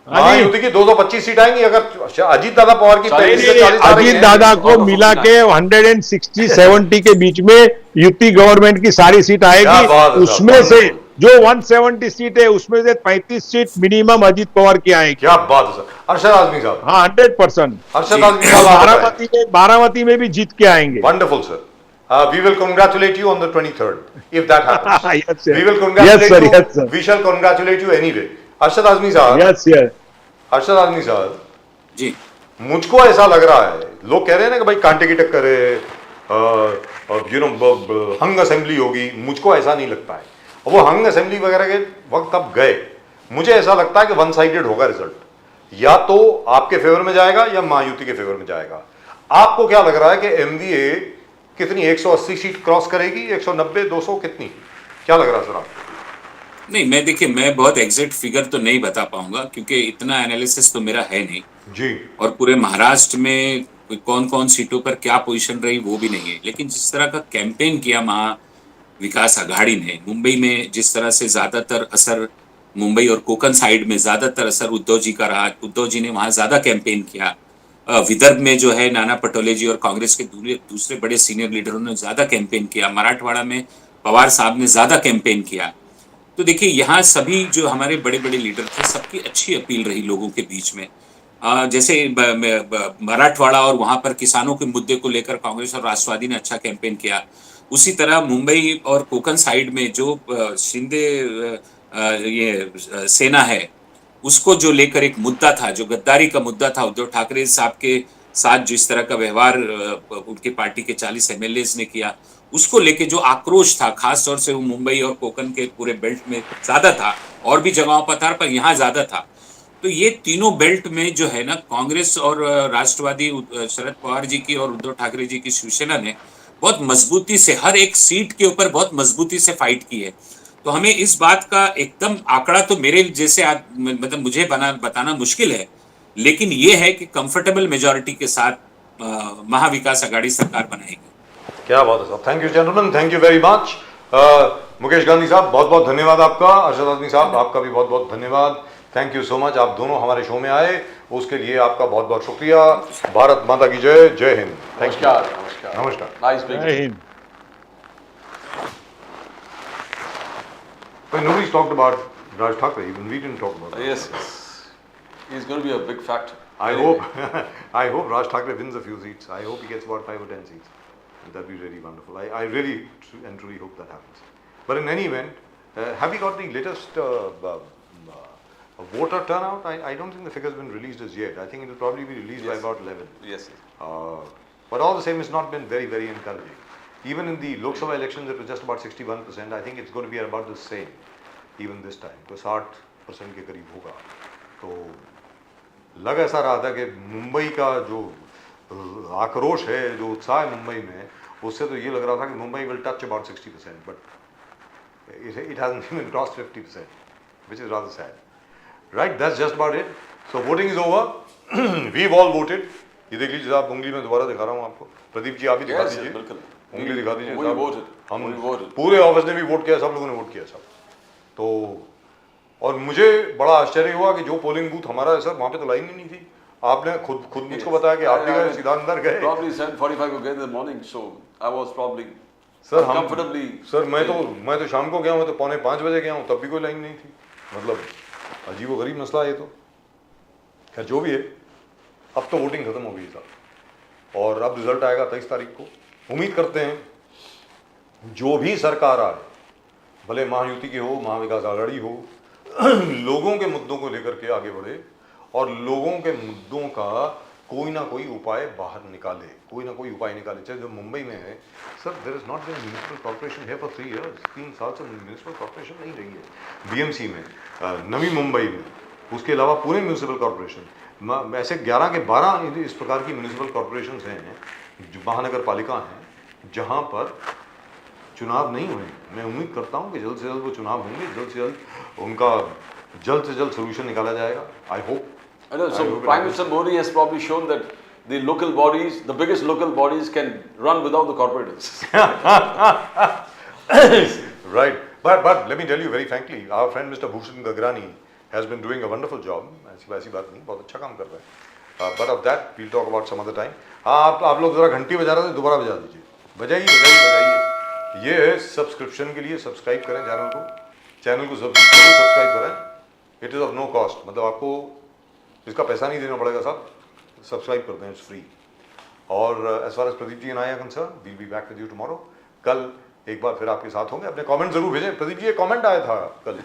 हाँ जी। महायुति की 225 सीट आएंगी अगर अजीत दादा पवार की 35 से 40 आ रही अजीत है। दादा को out of मिला 49. के 160-70 के बीच में यूपी गवर्नमेंट की सारी सीट क्या आएगी। बात है उसमें साहब, से wonderful. जो 170 सीट है उसमें से 35 सीट मिनिमम अजीत पवार की आएगी। क्या बात है सर। अरशद आजमी साहब, हाँ 100%। अरशद जी। आजमी साहब बारामती में भी जीत के आएंगे। Wonderful sir. We will congratulate you on the 23rd if that happens. Yes, sir. We will Yes, congratulate sir. you. Yes, sir. We shall congratulate you anyway. Arshad Azmi साहब, यस यस। अरशद आजमी साहब, जी मुझको ऐसा लग रहा है, लोग कह रहे हैं ना कि भाई कांटे की टक्कर है, यू नो हंग असेंबली होगी, मुझको ऐसा नहीं लगता है। और वो हंग असेंबली वगैरह के वक्त अब गए। मुझे ऐसा लगता है कि वन साइडेड होगा रिजल्ट, या तो आपके फेवर में जाएगा या महायुति के फेवर में जाएगा। आपको क्या लग रहा है कि एमवीए कितनी 180 सीट क्रॉस करेगी, 190, 200 कितनी, क्या लग रहा है सर आपको? नहीं, मैं देखिए, मैं बहुत एग्जैक्ट फिगर तो नहीं बता पाऊंगा क्योंकि इतना एनालिसिस तो मेरा है नहीं, जी और पूरे महाराष्ट्र में कौन कौन सीटों पर क्या पोजीशन रही वो भी नहीं है। लेकिन जिस तरह का कैंपेन किया महा विकास आघाड़ी ने मुंबई में, जिस तरह से ज्यादातर असर मुंबई और कोकण साइड में ज्यादातर असर उद्धव जी का रहा, उद्धव जी ने वहां ज्यादा कैंपेन किया। विदर्भ में जो है नाना पटोले जी और कांग्रेस के दूसरे बड़े सीनियर लीडरों ने ज्यादा कैंपेन किया। मराठवाड़ा में पवार साहब ने ज्यादा कैंपेन किया। तो देखिए, यहाँ सभी जो हमारे बड़े बड़े लीडर थे, सबकी अच्छी अपील रही लोगों के बीच में। जैसे मराठवाड़ा और वहां पर किसानों के मुद्दे को लेकर कांग्रेस और राष्ट्रवादी ने अच्छा कैंपेन किया। उसी तरह मुंबई और कोकण साइड में जो शिंदे सेना है, उसको जो लेकर एक मुद्दा था, जो गद्दारी का मुद्दा था, उद्धव ठाकरे साहब के साथ जिस तरह का व्यवहार उनकी पार्टी के 40 एमएलएज ने किया, उसको लेके जो आक्रोश था, खास तौर से वो मुंबई और कोकण के पूरे बेल्ट में ज्यादा था, और भी जगहों पर था, पर यहाँ ज्यादा था। तो ये तीनों बेल्ट में जो है ना, कांग्रेस और राष्ट्रवादी शरद पवार जी की और उद्धव ठाकरे जी की शिवसेना ने बहुत मजबूती से हर एक सीट के ऊपर बहुत मजबूती से फाइट की है। तो हमें इस बात का एकदम आंकड़ा तो मेरे जैसे मतलब मुझे बताना मुश्किल है, लेकिन ये है कि कंफर्टेबल मेजॉरिटी के साथ महाविकास आघाड़ी सरकार बनाएगी। क्या बात है साहब। Thank you gentleman, thank you very much. Mukesh Gandhi साहब, बहुत बहुत धन्यवाद आपका। अरशद आजमी साहब, आपका भी बहुत बहुत धन्यवाद। थैंक यू सो मच, आप दोनों हमारे शो में आए, उसके लिए आपका बहुत बहुत शुक्रिया। भारत माता की जय, जय हिंद। Thank you. नमस्कार नमस्कार नमस्कार। नाइस जय meeting Hind. But nobody's talked about Raj Thakre, even we didn't talk about that. yes he's going to be a big factor I hope, I hope Raj Thakre wins a few seats. I hope he gets about 5 or 10 seats. That'd be really wonderful. I really and truly hope that happens. But in any event, have we got the latest voter turnout? I don't think the figure's been released as yet. I think it will probably be released by Yes. about 11. yes But all the same, it's not been very, very encouraging. Even in the Lok Sabha elections, it was just about 61%. I think it's going to be about the same. Even this time तो 60% के करीब होगा। तो लग ऐसा रहा था कि मुंबई का जो आक्रोश है, जो उत्साह है मुंबई में, उससे तो ये लग रहा था कि Mumbai will touch about 60%, but it hasn't even crossed 50%, which is rather sad. Right, that's just about it. So voting is over. We've all voted. ये देख लीजिए साहब, उंगली में दोबारा दिखा रहा हूँ आपको। प्रदीप जी आप ही दिखा Yes, दीजिए, बिल्कुल। उंगली दिखा दीजिए We साहब। voted. हम We voted. पूरे ऑफिस ने भी वोट किया, सब लोगों ने वोट किया सब। तो और मुझे बड़ा आश्चर्य हुआ कि जो पोलिंग बूथ हमारा है सर, वहाँ पे तो लाइन ही नहीं थी। आपने खुद मुझको बताया कि आप भी गए, सीधा अंदर गए। Probably 7:45 को गए in the morning, so I was probably sir हम comfortably. सर मैं तो शाम को गया हूँ, मैं तो 4:45 बजे गया हूँ, तब भी कोई लाइन नहीं थी। मतलब अजीब व गरीब मसला है ये तो। खैर जो भी है, अब तो वोटिंग खत्म हो गई साहब, और अब रिजल्ट आएगा 23 तारीख को। उम्मीद करते हैं जो भी सरकार आए, भले महायुति की हो, महाविकास आघाड़ी हो, लोगों के मुद्दों को लेकर के आगे बढ़े और लोगों के मुद्दों का कोई ना कोई उपाय बाहर निकाले, कोई ना कोई उपाय निकाले। चाहे जो मुंबई में है sir, there is not been municipal corporation here for 3 years, 3 साल से म्युनिसिपल कॉर्पोरेशन नहीं रही है बीएमसी में, नवी मुंबई में, उसके अलावा पूरे म्युनिसिपल कॉर्पोरेशन ऐसे 11 के 12 इस प्रकार की म्युनिसिपल कॉर्पोरेशन हैं, जो महानगर पालिका हैं, जहाँ पर चुनाव नहीं हुए। मैं उम्मीद करता हूँ कि जल्द से जल्द वो चुनाव होंगे, जल्द से जल्द उनका जल्द से जल्द सोल्यूशन निकाला जाएगा। I hope. I know, so Prime Minister Modi has probably shown that the local bodies, the biggest local bodies, can run without the corporators. Right, but let me tell you very frankly, our friend Mr. Bhushan Gagrani has been doing a wonderful job. ऐसी बात नहीं, बहुत अच्छा काम कर रहा है। But of that we'll talk about some other time. हाँ, आप लोग जरा घंटी बजा रहे थे, दोबारा बजा दीजिए, बजाइए। ये है सब्सक्रिप्शन के लिए, सब्सक्राइब करें चैनल को जरूर सब्सक्राइब करें। It is of no cost, मतलब आपको इसका पैसा नहीं देना पड़ेगा साहब, सब्सक्राइब कर दें, इट्स फ्री। और as far as Pradeep ji and I are concern, we'll be back with you tomorrow. कल एक बार फिर आपके साथ होंगे। अपने कमेंट जरूर भेजें। प्रदीप जी, ये कमेंट आया था कल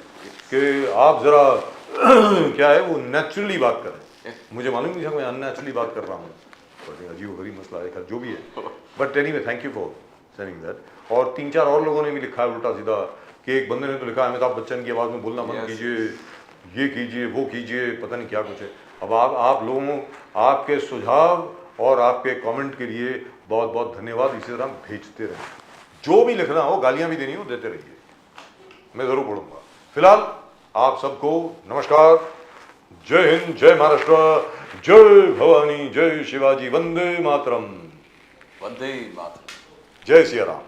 कि आप जरा क्या है वो नेचुरली बात करें। मुझे मालूम नहीं था मैं अननेचुरली बात कर रहा हूँ, अजीब गरीब मसला है, खैर जो भी है। But anyway, thank you for sending that. और 3-4 और लोगों ने भी लिखा है उल्टा सीधा, कि एक बंदे ने तो लिखा है अमिताभ बच्चन की आवाज़ में बोलना बंद कीजिए, ये कीजिए, वो कीजिए, पता नहीं क्या कुछ है। अब आप लोगों, आपके सुझाव और आपके कमेंट के लिए बहुत बहुत धन्यवाद। इसी तरह भेजते रहें, जो भी लिखना हो, गालियां भी देनी हो देते रहिए, मैं ज़रूर पढ़ूंगा। फिलहाल आप सबको नमस्कार, जय हिंद, जय महाराष्ट्र, जय भवानी, जय शिवाजी, वंदे मातरम, Vande Mataram. जय सिया राम।